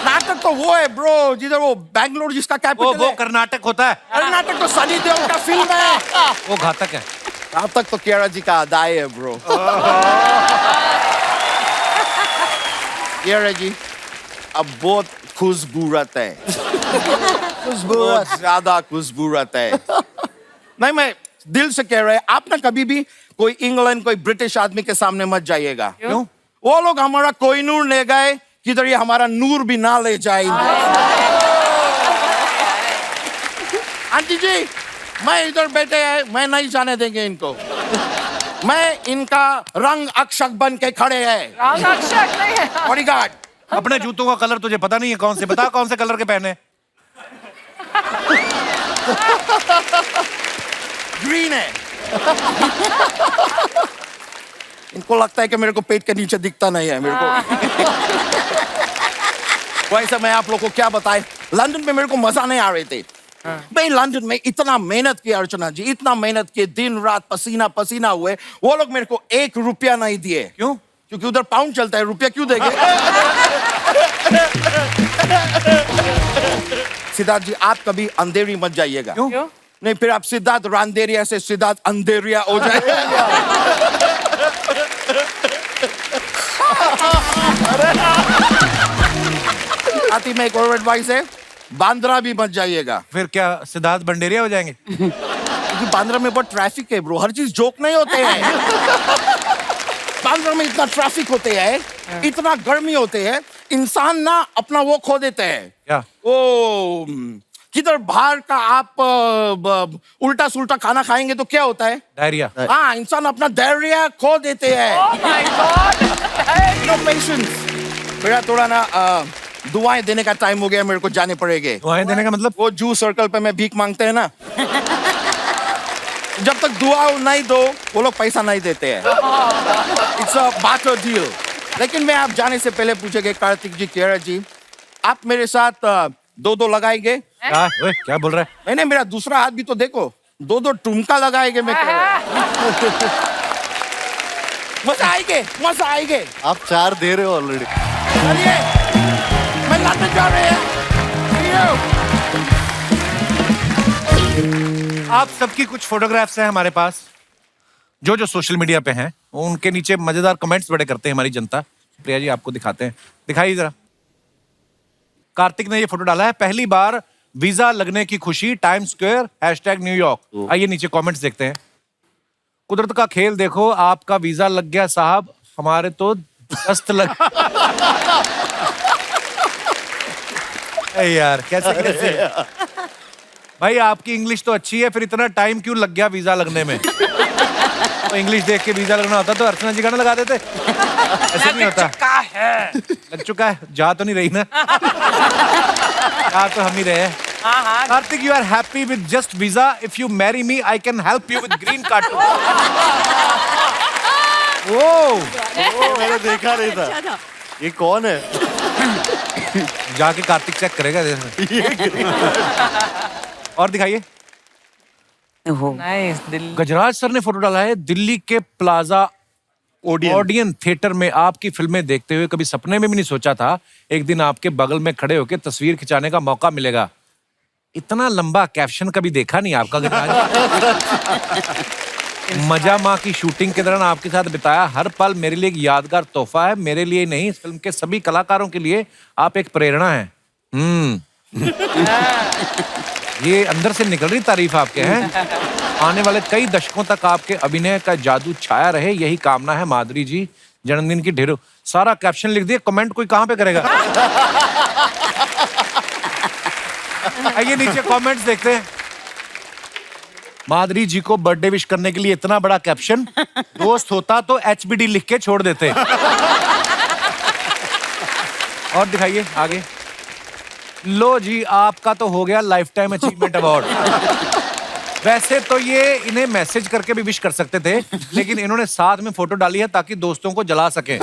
नाटक तो वो है ब्रो, जिधर वो बैंगलोर जिसका कैपिटल वो कर्नाटक होता है। कर्नाटक तो सनी देओल का फिल्म है। वो घातक है। अब तक तो कियारा जी का अदाई है ब्रो। कियारा जी अब बहुत खुशबूरत है, बहुत ज्यादा खुशबूरत है। नहीं, मैं दिल से कह रहा है, आप ना कभी भी कोई इंग्लैंड कोई ब्रिटिश आदमी के सामने मत जाइएगा। क्यों? वो लोग हमारा कोई नूर ले गए, किधर ये हमारा नूर भी ना ले जाएंगे। आंटी जी, मैं इधर बैठे हैं, मैं नहीं जाने देंगे इनको। मैं इनका रंग अक्षक बन के खड़े हैं। बॉडीगार्ड। अपने जूतों का कलर तुझे पता नहीं है कौन से? बता कौन से कलर के पहने? ग्रीन है। इनको लगता है कि मेरे को पेट के नीचे दिखता नहीं है मेरे को। वैसे मैं आप लोग को क्या बताएं, लंदन में मेरे को मजा नहीं आ रहे थे। मैं लंदन में इतना मेहनत की अर्चना जी, इतना मेहनत की, दिन रात पसीना पसीना हुए, वो लोग मेरे को 1 रुपया नहीं दिए। क्यों? क्योंकि उधर पाउंड चलता है, रुपया क्यों देंगे? सिद्धार्थ जी, आप कभी अंधेरी मत जाइएगा। क्यों? नहीं, फिर आप सिद्धार्थ रांदेरिया से सिद्धार्थ अंधेरिया हो जाएगा। आती में एक और एडवाइस है, बांद्रा भी मत जाइएगा। फिर क्या सिद्धार्थ बंडेरिया हो जाएंगे? क्योंकि बांद्रा में बहुत ट्रैफिक है ब्रो, हर चीज जोक नहीं होते हैं। बांद्रा में इतना ट्रैफिक होते हैं, इतना गर्मी होते हैं, इंसान ना अपना वो खो देते हैं। क्या? ओ किधर बाहर का आप उल्टा सुल्टा खाना खाएंगे तो क्या होता है? डायरिया। हाँ, इंसान अपना डायरिया खो देते हैं। No patience. मेरा थोड़ा ना दुआएं देने का टाइम हो गया, मेरे को जाने पड़ेंगे। दुआएं देने का मतलब? वो जू सर्कल पे मैं भीख मांगते हैं ना, जब तक दुआ नहीं दो वो लोग पैसा नहीं देते हैं। It's a barter deal. लेकिन मैं आप जाने से पहले पूछेंगे, कार्तिक जी, कियारा जी, आप मेरे साथ 2-2 लगाएंगे? क्या बोल रहा है? मैंने मेरा दूसरा हाथ भी तो देखो, 2-2 टुमका लगाएंगे। मैं कह रहा हूं। मजा आएंगे, मजा आएंगे। आप 4 दे रहे हो ऑलरेडी। चलिए, मैं लंदन जा रहे हैं। आप सबकी कुछ फोटोग्राफ्स हैं हमारे पास, जो जो सोशल मीडिया पे हैं, उनके नीचे मजेदार कमेंट्स बड़े करते हैं हमारी जनता। प्रिया जी आपको दिखाते हैं, दिखाइए जरा। कार्तिक ने ये फोटो डाला है, पहली बार वीजा लगने की खुशी, टाइम स्क्वायर, #न्यूयॉर्क। आइए नीचे कमेंट्स देखते हैं। कुदरत का खेल देखो, आपका वीजा लग गया साहब, हमारे तो दस्त लग। यार कैसे भाई, आपकी इंग्लिश तो अच्छी है, फिर इतना टाइम क्यों लग गया वीजा लगने में? तो इंग्लिश देख के वीजा लगना होता तो अर्चना जी गाना लगा देते। ऐसे नहीं होता। लग चुका है, जा तो नहीं रही ना? जा तो हम ही रहे हैं। Kartik, you are happy with just visa, if you marry me I can help you with green card. वो मैंने देखा नहीं था। ये कौन है? जाके कार्तिक चेक करेगा। और दिखाइए। गजराज सर ने फोटो डाला है, दिल्ली के प्लाजा ओडियन थिएटर में आपकी फिल्में देखते हुए कभी सपने में भी नहीं सोचा था एक दिन आपके बगल में खड़े होकर तस्वीर खिंचाने का मौका मिलेगा। इतना लंबा कैप्शन कभी देखा नहीं आपका गजराज। मजा माँ की शूटिंग के दौरान आपके साथ बिताया हर पल मेरे लिए एक यादगार तोहफा है, मेरे लिए नहीं, इस फिल्म के सभी कलाकारों के लिए आप एक प्रेरणा है। ये अंदर से निकल रही तारीफ आपके हैं। आने वाले कई दशकों तक आपके अभिनय का जादू छाया रहे, यही कामना है माधुरी जी। जन्मदिन की ढेरों सारा कैप्शन लिख दिए, कमेंट कोई कहां पे करेगा? आइए नीचे कमेंट्स देखते हैं। माधुरी जी को बर्थडे विश करने के लिए इतना बड़ा कैप्शन, दोस्त होता तो HBD लिख के छोड़ देते। और दिखाइए आगे। लो जी, आपका तो हो गया लाइफ टाइम अचीवमेंट अवार्ड। वैसे तो ये इन्हें मैसेज करके भी विश कर सकते थे, लेकिन इन्होंने साथ में फोटो डाली है ताकि दोस्तों को जला सके।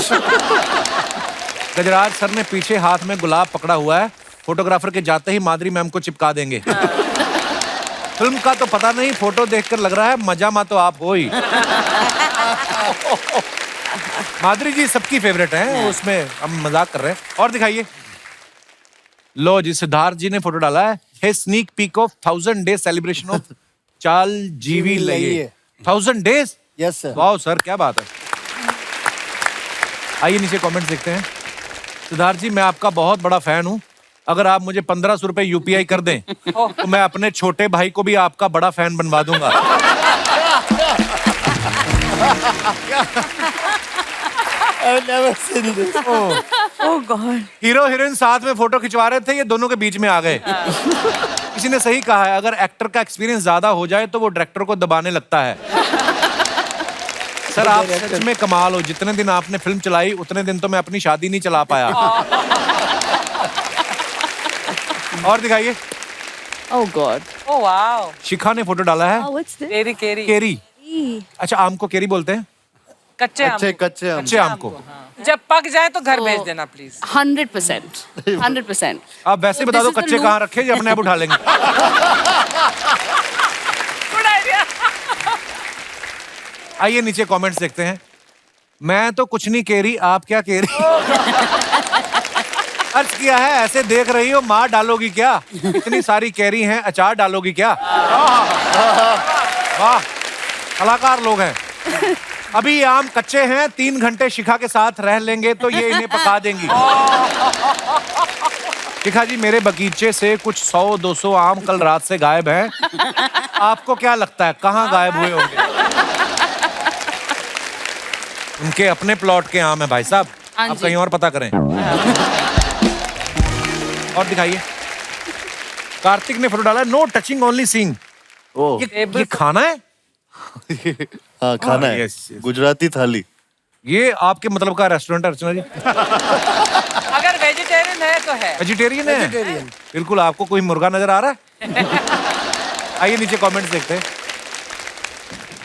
गजराज सर ने पीछे हाथ में गुलाब पकड़ा हुआ है, फोटोग्राफर के जाते ही माधुरी मैम को चिपका देंगे। फिल्म का तो पता नहीं, फोटो देखकर लग रहा है मजा मा तो आप हो ही। माधुरी जी सबकी फेवरेट हैं, उसमें हम मजाक कर रहे हैं। और दिखाइए। लो जी, सिद्धार्थ जी ने फोटो डाला है, sneak peek of 1000 day celebration of चाल जीवी लइए। 1000 days? Yes sir. वाह सर, क्या बात है। आइए नीचे कमेंट्स देखते हैं। सिद्धार्थ जी, मैं आपका बहुत बड़ा फैन हूँ। अगर आप मुझे 1500 रुपए UPI कर दें तो मैं अपने छोटे भाई को भी आपका बड़ा फैन बनवा दूंगा। ओह गॉड। हीरो हीरोइन साथ में फोटो खिंचवा रहे थे, ये दोनों के बीच में आ गए। किसी ने सही कहा है, अगर एक्टर का एक्सपीरियंस ज्यादा हो जाए तो वो डायरेक्टर को दबाने लगता है। सर आप सच में कमाल हो, जितने दिन आपने फिल्म चलाई उतने दिन तो मैं अपनी शादी नहीं चला पाया। और दिखाइए। Oh God. Oh wow. शिखा ने फोटो डाला है। What's this? केरी केरी। केरी। अच्छा, आम को केरी बोलते हैं? कच्चे आम। कच्चे आम को। जब पक जाए तो घर भेज देना प्लीज। 100%. 100%. आप वैसे बता दो कच्चे कहाँ रखे, ये अपने आप उठा लेंगे। Good idea. आइए नीचे कमेंट्स देखते हैं। मैं तो कुछ नहीं केरी, आप क्या केरी? अर्ज किया है, ऐसे देख रही हो, मार डालोगी क्या? इतनी सारी कैरी हैं, अचार डालोगी क्या? वाह, कलाकार लोग हैं। अभी ये आम कच्चे हैं, 3 घंटे शिखा के साथ रह लेंगे तो ये इन्हें पका देंगी। शिखा जी, मेरे बगीचे से कुछ 100-200 आम कल रात से गायब हैं। आपको क्या लगता है कहाँ गायब हुए होंगे? उनके अपने प्लॉट के आम है भाई साहब, आप कहीं और पता करें। और दिखाइए। कार्तिक ने फोटो डाला, नो टचिंग ओनली सीइंग। ये खाना है? हाँ खाना है, गुजराती थाली। ये आपके मतलब का रेस्टोरेंट है अर्चना जी? अगर वेजिटेरियन है तो है। वेजिटेरियन है? बिल्कुल। आपको कोई मुर्गा नजर आ रहा है? आइए नीचे कमेंट्स देखते हैं।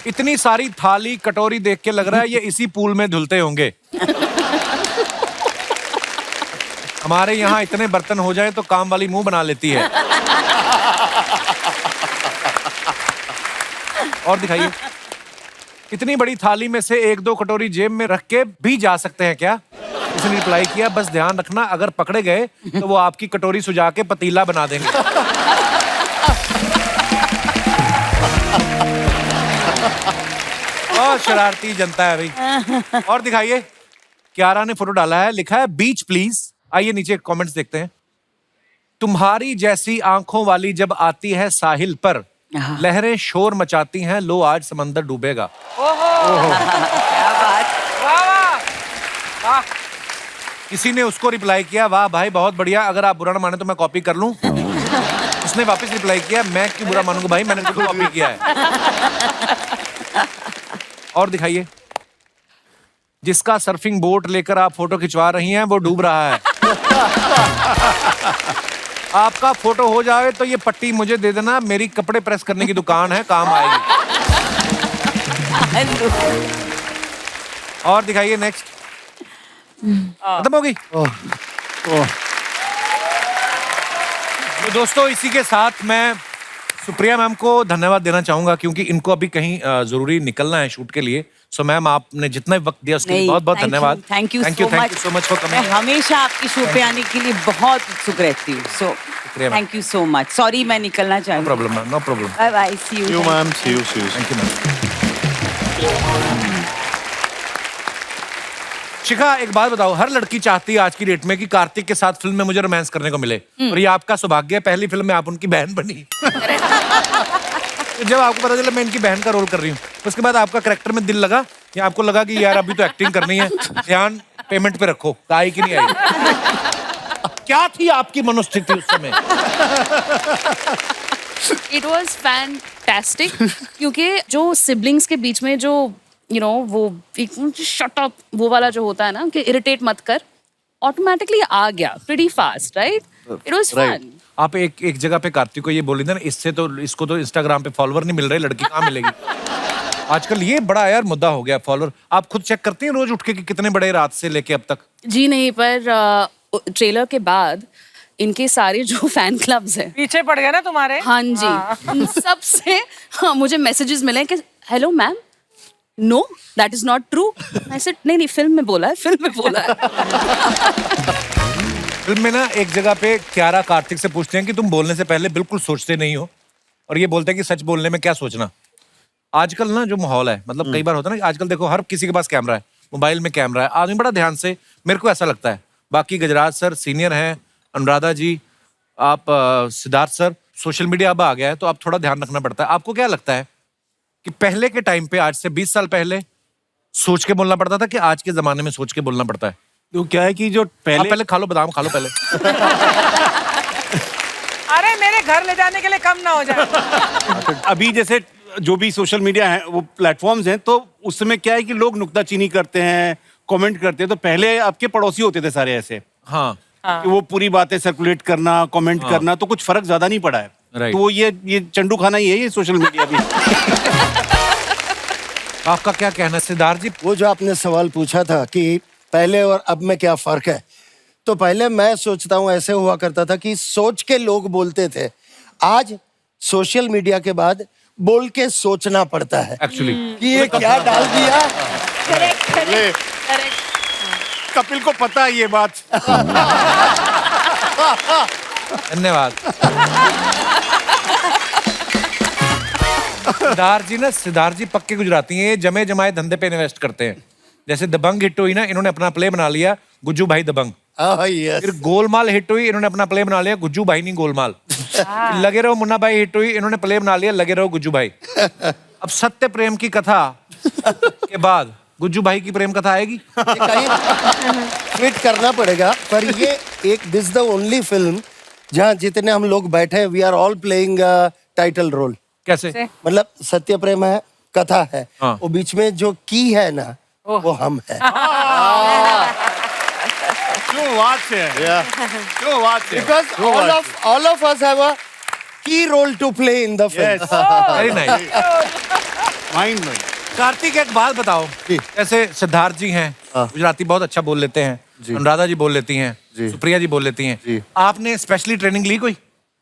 इतनी सारी थाली कटोरी देख के लग रहा है ये इसी पूल में धुलते होंगे। हमारे यहाँ इतने बर्तन हो जाए तो काम वाली मुंह बना लेती है। और दिखाइए। इतनी बड़ी थाली में से 1-2 कटोरी जेब में रख के भी जा सकते हैं क्या? इसने रिप्लाई किया, बस ध्यान रखना अगर पकड़े गए तो वो आपकी कटोरी सुझा के पतीला बना देंगे। बहुत शरारती जनता है भाई। और दिखाइए। क्यारा ने फोटो डाला है, लिखा है बीच प्लीज। आइए नीचे कमेंट्स देखते हैं। तुम्हारी जैसी आंखों वाली जब आती है साहिल पर, लहरें शोर मचाती हैं, लो आज समंदर डूबेगा। क्या बात। वाह वाह। किसी ने उसको रिप्लाई किया, वाह भाई बहुत बढ़िया, अगर आप बुरा ना माने तो मैं कॉपी कर लूं। उसने वापस रिप्लाई किया, मैं क्यों बुरा मानूंगा भाई, मैंने तो कॉपी किया है। और दिखाइए। जिसका सर्फिंग बोट लेकर आप फोटो खिंचवा रही हैं वो डूब रहा है। आपका फोटो हो जाए तो ये पट्टी मुझे दे देना, मेरी कपड़े प्रेस करने की दुकान है, काम आएगी। और दिखाइए नेक्स्ट। खत्म होगी। तो दोस्तों इसी के साथ मैं सुप्रिया मैम को धन्यवाद देना चाहूंगा क्योंकि इनको अभी कहीं जरूरी निकलना है शूट के लिए। सो मैम आपने जितना वक्त दिया उसके लिए बहुत बहुत धन्यवाद। Thank you so much for coming. मैं हमेशा आपकी शो पे आने के लिए बहुत उत्सुक रहती हूँ। So thank you so much. Sorry मैं निकलना चाहूँ। No problem ma'am, no problem. Bye bye, see you ma'am, see you. Thank you ma'am. Shikha एक बात बताओ, हर लड़की चाहती है आज की डेट में कि कार्तिक के साथ फिल्म में मुझे रोमांस करने को मिले, और ये आपका सौभाग्य है, पहली फिल्म में आप उनकी बहन बनी। तो जब आपको पता चला मैं इनकी बहन का रोल कर रही हूँ, उसके बाद आपका कैरेक्टर में दिल लगा कि आपको लगा कि यार अभी तो एक्टिंग करनी है, ध्यान पेमेंट पे रखो, आई कि नहीं आई? क्या थी आपकी मनोस्थिति उस समय? It was fantastic क्योंकि जो सिबलिंग्स के बीच में जो वो शट अप वो वाला जो होता है ना कि इरिटेट मत कर, ऑटोमेटिकली आ गया pretty fast, right? It was fun. आप एक जगह पे कार्तिक को ये बोली थी ना, इससे तो इसको तो इंस्टाग्राम पे फॉलोवर नहीं मिल रहे, लड़की कहाँ मिलेगी? आजकल ये बड़ा यार मुद्दा हो गया फॉलोवर। आप खुद चेक करती हैं रोज उठ के कि कितने बड़े रात से लेके अब तक? जी नहीं, पर ट्रेलर के बाद इनके सारे जो फैन क्लब्स हैं पीछे पड़ गए ना तुम्हारे। हाँ जी, उन सब से मुझे मैसेजेस मिले कि hello ma'am, know that is not true. मैं सेड नहीं फिल्म में बोला है, फिल्म में बोला है। फिल्म में ना एक जगह पे क्यारा कार्तिक से पूछते हैं कि तुम बोलने से पहले बिल्कुल सोचते नहीं हो, और ये बोलते हैं कि सच बोलने में क्या सोचना। आजकल ना जो माहौल है, मतलब कई बार होता है ना, आजकल देखो हर किसी के पास कैमरा है, मोबाइल में कैमरा है, आदमी बड़ा ध्यान से, मेरे को ऐसा लगता है, बाकी गजराज सर सीनियर हैं, अनुराधा जी, आप सिद्धार्थ सर, सोशल मीडिया अब आ गया है तो अब थोड़ा ध्यान रखना पड़ता है। आपको क्या लगता है कि पहले के टाइम पे, आज से 20 साल पहले सोच के बोलना पड़ता था कि आज के जमाने में सोच के बोलना पड़ता है? तो क्या है कि जो पहले खा लो, बादाम खा लो पहले। अरे मेरे घर ले जाने के लिए कम ना हो जाए। अभी जैसे जो भी सोशल मीडिया है, वो प्लेटफॉर्म्स हैं, तो उस समय क्या है कि लोग नुक्ताचीनी करते हैं, कमेंट करते हैं। तो पहले आपके पड़ोसी होते थे सारे ऐसे, हाँ, कि वो पूरी बातें सर्कुलेट करना, कमेंट करना, तो कुछ फर्क ज्यादा नहीं पड़ा है। Right. तो वो ये चंडू खाना ही है, ये सोशल मीडिया भी। आपका क्या कहना है सिद्धार्थ जी? वो जो आपने सवाल पूछा था कि पहले और अब में क्या फर्क है, तो पहले मैं सोचता हूँ ऐसे हुआ करता था कि सोच के लोग बोलते थे। आज सोशल मीडिया के बाद बोल के सोचना पड़ता है एक्चुअली कि ये क्या डाल दिया। कपिल को पता है ये बात। धन्यवाद। सिद्धार्थ जी पक्के गुजराती हैं, ये जमे जमाए धंधे पे इन्वेस्ट करते हैं। जैसे दबंग हिट हुई ना, इन्होंने अपना प्ले बना लिया गुज्जू भाई दबंग। फिर गोलमाल हिट हुई, इन्होंने अपना प्ले बना लिया गुज्जू भाई नहीं गोलमाल। लगे रहो मुन्ना भाई हिट हुई, इन्होंने प्ले बना लिया लगे रहो गुज्जू भाई। अब सत्य प्रेम की कथा के बाद गुज्जू भाई की प्रेम कथा आएगी। फिट करना पड़ेगा, पर ये एक दिस द ओनली फिल्म जहाँ जितने हम लोग बैठे we are all playing title role. कैसे? मतलब सत्य प्रेम है, कथा है, हाँ। वो बीच में जो की है ना वो हम है। क्यों बात है, क्यों बात है। Because all of us have a key role to play in the film. Very nice. Mind में कार्तिक एक बात बताओ, जैसे सिद्धार्थ जी हैं गुजराती बहुत अच्छा बोल लेते हैं, अनुराधा जी बोल लेती हैं, सुप्रिया जी बोल लेती हैं, आपने स्पेशली ट्रेनिंग ली कोई?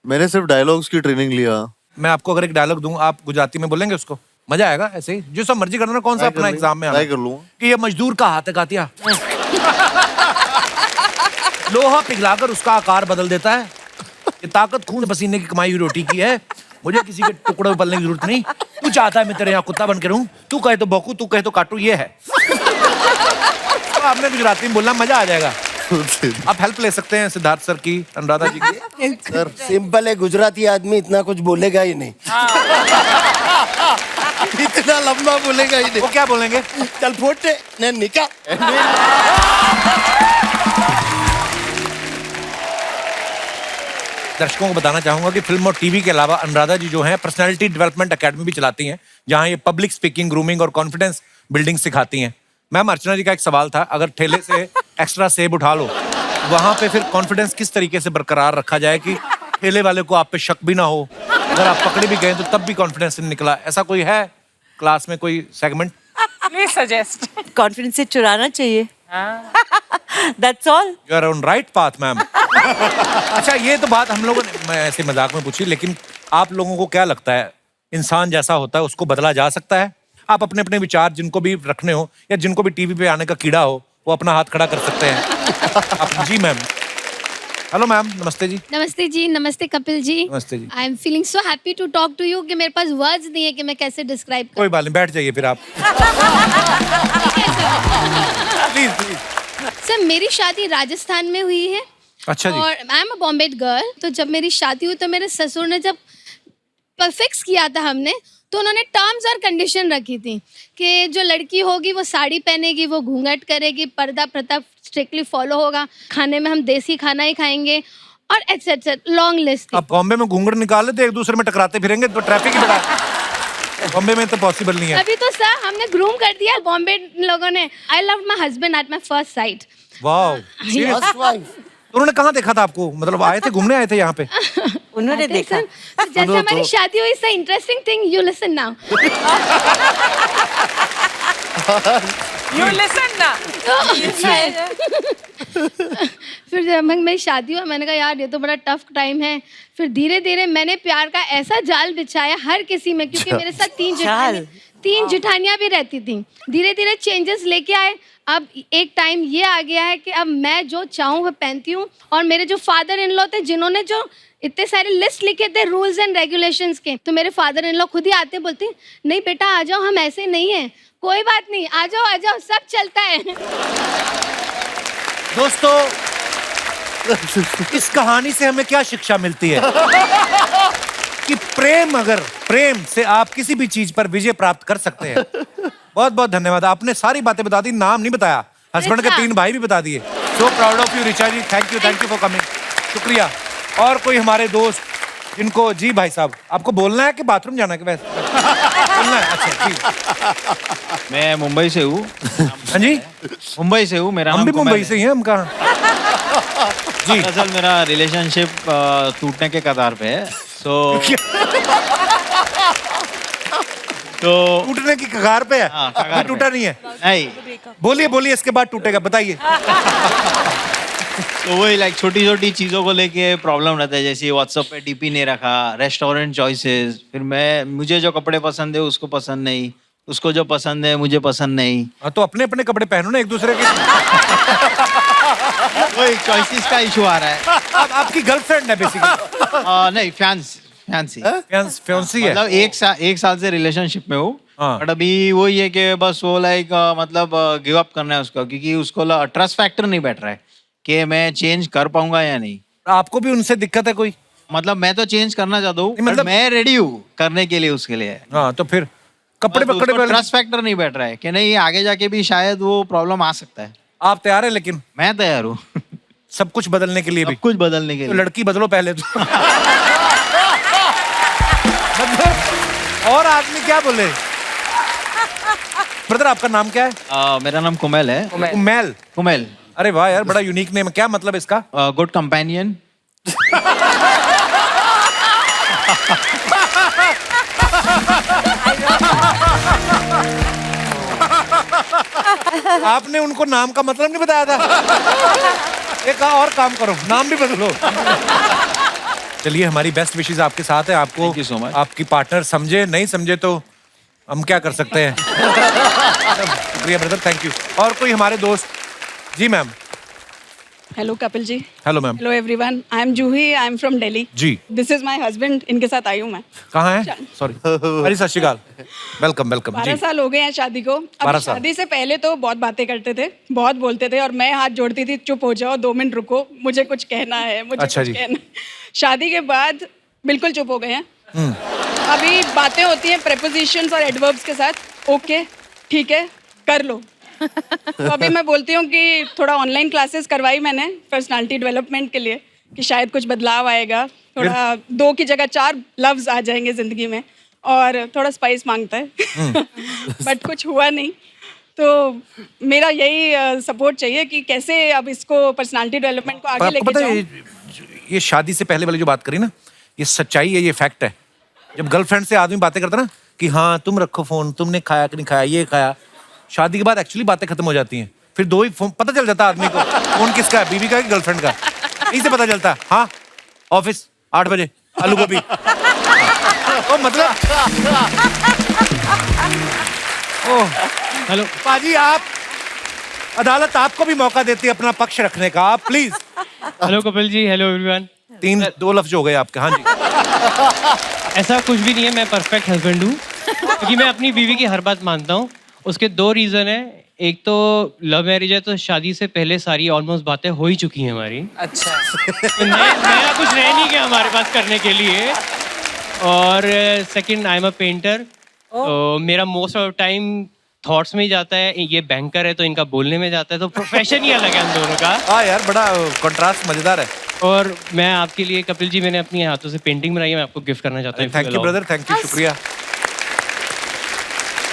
मैंने सिर्फ डायलॉग्स की ट्रेनिंग लिया। मैं आपको अगर एक डायलॉग दूं, आप गुजराती में बोलेंगे उसको? मजा आएगा ऐसे ही, जो सब मर्जी करना। कौन सा अपना एग्जाम में ट्राई कर लूंगा। कि ये मजदूर का हाथ है कातिया, लोहा पिघलाकर उसका आकार बदल देता है, ये ताकत खून पसीने की कमाई हुई रोटी की है, मुझे किसी के टुकड़े में पलने की जरूरत नहीं। तू चाहता है मैं तेरे यहाँ कुत्ता बन के रहूं, तू कहे तो भौंकू, तू कहे तो काटू, ये है। तो आपने गुजराती में बोलना, मजा आ जाएगा। आप हेल्प ले सकते हैं सिद्धार्थ सर की, अनुराधा जी की। सर सिंपल है, गुजराती आदमी इतना कुछ बोलेगा ही नहीं। इतना लंबा बोलेगा ही नहीं। वो क्या बोलेंगे? चल फोटे ने निका। दर्शकों को बताना चाहूंगा कि फिल्म और टीवी के अलावा अनुराधा जी जो हैं पर्सनालिटी डेवलपमेंट एकेडमी भी चलाती हैं, जहां ये पब्लिक स्पीकिंग, ग्रूमिंग और कॉन्फिडेंस बिल्डिंग सिखाती हैं। मैम, अर्चना जी का एक सवाल था, अगर ठेले से एक्स्ट्रा सेब उठा लो, वहां पे फिर कॉन्फिडेंस किस तरीके से बरकरार रखा जाए कि ठेले वाले को आप पे शक भी ना हो, अगर आप पकड़े भी गए तो तब भी कॉन्फिडेंस नहीं निकला? ऐसा कोई है क्लास में कोई सेगमेंट? Please suggest. कॉन्फिडेंस से चुराना चाहिए। That's all. You are on right path ma'am. अच्छा, ये तो बात हम लोगों ने, मैं ऐसे मजाक में पूछी, लेकिन आप लोगों को क्या लगता है इंसान जैसा होता है उसको बदला जा सकता है? आप अपने अपने विचार जिनको भी रखने हो या जिनको भी टीवी पे आने का कीड़ा हो, वो अपना हाथ खड़ा कर सकते हैं। जी मैम। हेलो मैम, नमस्ते जी। नमस्ते जी, नमस्ते कपिल जी। नमस्ते जी। I am feeling so happy to talk to you कि मेरे पास वर्ड्स नहीं है कि मैं कैसे डिस्क्राइब कोई बात नहीं, बैठ जाइए फिर आप। Please please. सर, मेरी शादी राजस्थान में हुई है। अच्छा जी। और आई एम अ बॉम्बे गर्ल। तो जब मेरी शादी हुई तो मेरे ससुर ने जब फिक्स किया था हमने, तो उन्होंने टर्म्स और कंडीशन रखी थी कि जो लड़की होगी वो साड़ी पहनेगी, वो घूंघट करेगी, पर्दा प्रथा स्ट्रिक्टली फॉलो होगा, खाने में हम देसी खाना ही खाएंगे और एटसेट्रा, लॉन्ग लिस्ट। आप बॉम्बे में घूंघट निकाल लेते, एक दूसरे में टकराते फिरेंगे तो ट्रैफिक ही बड़ा है। बॉम्बे में तो पॉसिबल नहीं है। अभी तो सर हमने ग्रूम कर दिया बॉम्बे लोगों ने। I love my husband at my first sight. Wow. उन्होंने कहाँ देखा था आपको? मतलब आए थे, घूमने आए थे यहाँ पे? उन्होंने देखा। तो जैसे हमारी शादी हुई, sir interesting thing, you listen now. You listen ना। फिर जब मेरी शादी हुआ, मैंने कहा यार ये तो बड़ा टफ टाइम है। फिर धीरे धीरे मैंने प्यार का ऐसा जाल बिछाया हर किसी में, क्योंकि मेरे साथ 3 जिठानियाँ भी रहती थी। धीरे धीरे चेंजेस लेके आए। अब एक टाइम ये आ गया है कि अब मैं जो चाहूँ वो पहनती हूँ। और मेरे जो फादर इन लॉ थे, जिन्होंने जो इतने सारे लिस्ट लिखे थे रूल्स एंड रेगुलेशंस के, तो मेरे फादर इन लॉ खुद ही आते बोलते नहीं बेटा आ जाओ, हम ऐसे नहीं हैं, कोई बात नहीं, आ जाओ सब चलता है। दोस्तों, इस कहानी से हमें क्या शिक्षा मिलती है कि प्रेम से आप किसी भी चीज पर विजय प्राप्त कर सकते हैं। बहुत बहुत धन्यवाद, आपने सारी बातें बता दी, नाम नहीं बताया, हस्बैंड के 3 भाई भी बता दिए। So proud of you Richa ji, thank you for coming, शुक्रिया। और कोई हमारे दोस्त जिनको, जी भाई साहब, आपको बोलना है कि बाथरूम जाना है कि वैसे बोलना है? अच्छा जी। मैं मुंबई से हूँ। हाँ जी, मुंबई से हूँ, मेरा हम नाम भी कुमेल मुंबई है। से ही हैं, हम कहाँ? जी, दरअसल मेरा रिलेशनशिप टूटने के कगार पे है। तो टूटने की कगार पे है? हाँ, कगार अभी पे। टूटा नहीं है? नहीं, बोलिए इसके बाद टूटेगा, बताइए। तो वही लाइक छोटी छोटी चीज़ों को लेके प्रॉब्लम रहता है, जैसे व्हाट्सएप पे डीपी नहीं रखा, रेस्टोरेंट चॉइसेस, फिर मुझे जो कपड़े पसंद है उसको पसंद नहीं, उसको जो पसंद है मुझे पसंद नहीं। हाँ, तो अपने अपने कपड़े पहनो ना एक दूसरे के। वही चॉइसेस का इशू आ रहा है। अब आपकी गर्लफ्रेंड है बेसिकली? नहीं, फियांसी है। मतलब एक साल से रिलेशनशिप में हूँ। हाँ। बट अभी वही है कि बस वो लाइक मतलब गिव अप करना है उसको, क्योंकि उसको ट्रस्ट फैक्टर नहीं बैठ रहा है कि मैं चेंज कर पाऊंगा या नहीं। आपको भी उनसे दिक्कत है कोई? मतलब मैं तो चेंज करना चाहता हूँ, मतलब मैं रेडी हूँ करने के लिए उसके लिए। हाँ, तो फिर कपड़े ट्रस्ट फैक्टर नहीं बैठ रहा है कि नहीं, आगे जाके भी शायद वो प्रॉब्लम आ सकता है। आप तैयार है? लेकिन मैं तैयार हूँ सब कुछ बदलने के लिए भी। सब कुछ बदलने के तो लिए। लड़की बदलो पहले तो। मतलब और आदमी क्या बोले? ब्रदर, आपका नाम क्या है? मेरा नाम कुमेल है। कुमेल। अरे वाह यार, बड़ा यूनिक नेम है। क्या मतलब इसका? Good companion. आपने उनको नाम का मतलब नहीं बताया था? एक और काम करो, नाम भी बदलो। चलिए, हमारी बेस्ट विशेस आपके साथ है। आपको Thank you so much. आपकी पार्टनर समझे नहीं समझे तो हम क्या कर सकते हैं। शुक्रिया ब्रदर, थैंक यू। और कोई हमारे दोस्त? जी ma'am. Hello Kapil ji. Hello ma'am. Hello everyone, I am Juhi, I am from Delhi. जी। दिस इज माय हस्बैंड, इनके साथ आई हूँ मैं। कहाँ है? सॉरी। अरे सत श्री अकाल, वेलकम 12 साल हो गए हैं शादी को। अब 12 साल। शादी से पहले तो बहुत बातें करते थे, बहुत बोलते थे, और मैं हाथ जोड़ती थी, चुप हो जाओ, 2 मिनट रुको, मुझे कुछ कहना है, मुझे अच्छा कुछ जी। कहना है। शादी के बाद बिल्कुल चुप हो गए हैं। अभी बातें होती हैं प्रेपोजिशंस और एडवर्ब्स के साथ। ओके, ठीक है, कर लो। तो अभी मैं बोलती हूँ कि थोड़ा ऑनलाइन क्लासेस करवाई मैंने पर्सनालिटी डेवलपमेंट के लिए, कि शायद कुछ बदलाव आएगा, थोड़ा 2 की जगह 4 लफ्ज आ जाएंगे जिंदगी में, और थोड़ा स्पाइस मांगता है। बट कुछ हुआ नहीं, तो मेरा यही सपोर्ट चाहिए कि कैसे अब इसको पर्सनालिटी डेवलपमेंट को आगे आपको लेके पता है जाऊं। ये शादी से पहले वाली जो बात करी ना, ये सच्चाई है, ये फैक्ट है। जब गर्लफ्रेंड से आदमी बातें करता ना कि हाँ तुम रखो फोन, तुमने खाया कि नहीं खाया, ये खाया, शादी के बाद एक्चुअली बातें खत्म हो जाती हैं। फिर 2 ही फोन पता चल जाता आदमी को, फोन किसका है, बीवी का कि गर्लफ्रेंड का, यहीं से पता चलता है। हाँ, ऑफिस 8 बजे, आलू गोभी। तो मतलब हेलो पाजी, आप अदालत आपको भी मौका देती है अपना पक्ष रखने का, आप please. Hello Kapil ji, hello everyone. 2 लफ्ज हो गए आपके। हाँ जी। ऐसा कुछ भी नहीं है, मैं परफेक्ट हस्बैंड हूँ, क्योंकि मैं अपनी बीवी की हर बात मानता हूँ। उसके 2 रीज़न है। एक तो लव मैरिज है, तो शादी से पहले सारी ऑलमोस्ट बातें हो ही चुकी हैं हमारी। अच्छा। तो नया कुछ रह नहीं गया हमारे पास करने के लिए। और second, I am a painter, तो मेरा मोस्ट ऑफ टाइम थॉट्स में ही जाता है। ये बैंकर है तो इनका बोलने में जाता है, तो प्रोफेशन ही अलग है हम दोनों का। हाँ यार, बड़ा कंट्रास्ट मजेदार है। और मैं आपके लिए कपिल जी, मैंने अपने हाथों से पेंटिंग बनाई है, मैं आपको गिफ्ट करना चाहता हूँ। Thank you brother, thank you, शुक्रिया।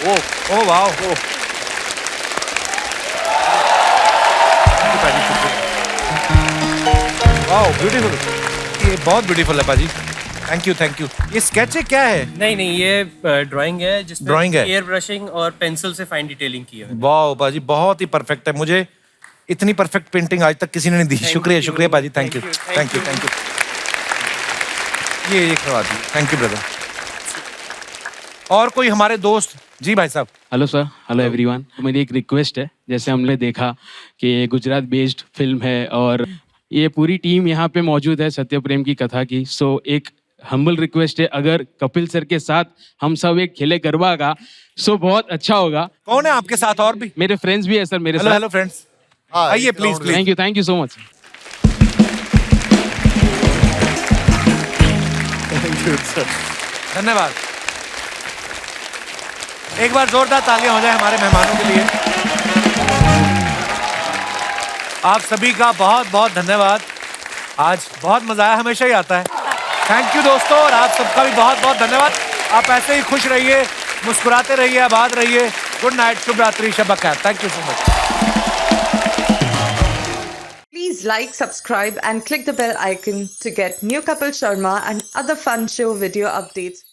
Oh wow, wow, beautiful. ये बहुत ब्यूटीफुल है पाजी, थैंक यू। ये स्केच है, क्या है? नहीं, ये ड्राइंग है, जिसमें ड्राइंग है, एयर ब्रशिंग और पेंसिल से फाइन डिटेलिंग की है। वाओ पाजी, बहुत ही परफेक्ट है। मुझे इतनी परफेक्ट पेंटिंग आज तक किसी ने नहीं दी। शुक्रिया पाजी, थैंक यू। ये करवा दी, थैंक यू ब्रदर। और कोई हमारे दोस्त? जी भाई साहब। Hello sir, hello everyone. मेरी एक रिक्वेस्ट है, जैसे हमने देखा कि ये गुजरात बेस्ड फिल्म है और ये पूरी टीम यहाँ पे मौजूद है सत्य प्रेम की कथा की। सो एक हम्बल रिक्वेस्ट है, अगर कपिल सर के साथ हम सब एक खेले गरबा का सो बहुत अच्छा होगा। कौन है आपके साथ और भी? मेरे फ्रेंड्स भी है सर मेरे साथ। हेलो फ्रेंड्स, आइए please. Thank you so much. धन्यवाद। एक बार जोरदार तालियां हो जाए हमारे मेहमानों के लिए। आप सभी का बहुत बहुत धन्यवाद। आज बहुत मजा आया, हमेशा ही आता है। थैंक यू दोस्तों, और आप सबका भी बहुत बहुत धन्यवाद। आप ऐसे ही खुश रहिए, मुस्कुराते रहिए, आबाद रहिए। गुड नाइट, शुभ रात्रि, शब खैर। Thank you so much. Please like, subscribe and click the bell icon to get new Kapil Sharma and other fun show video updates.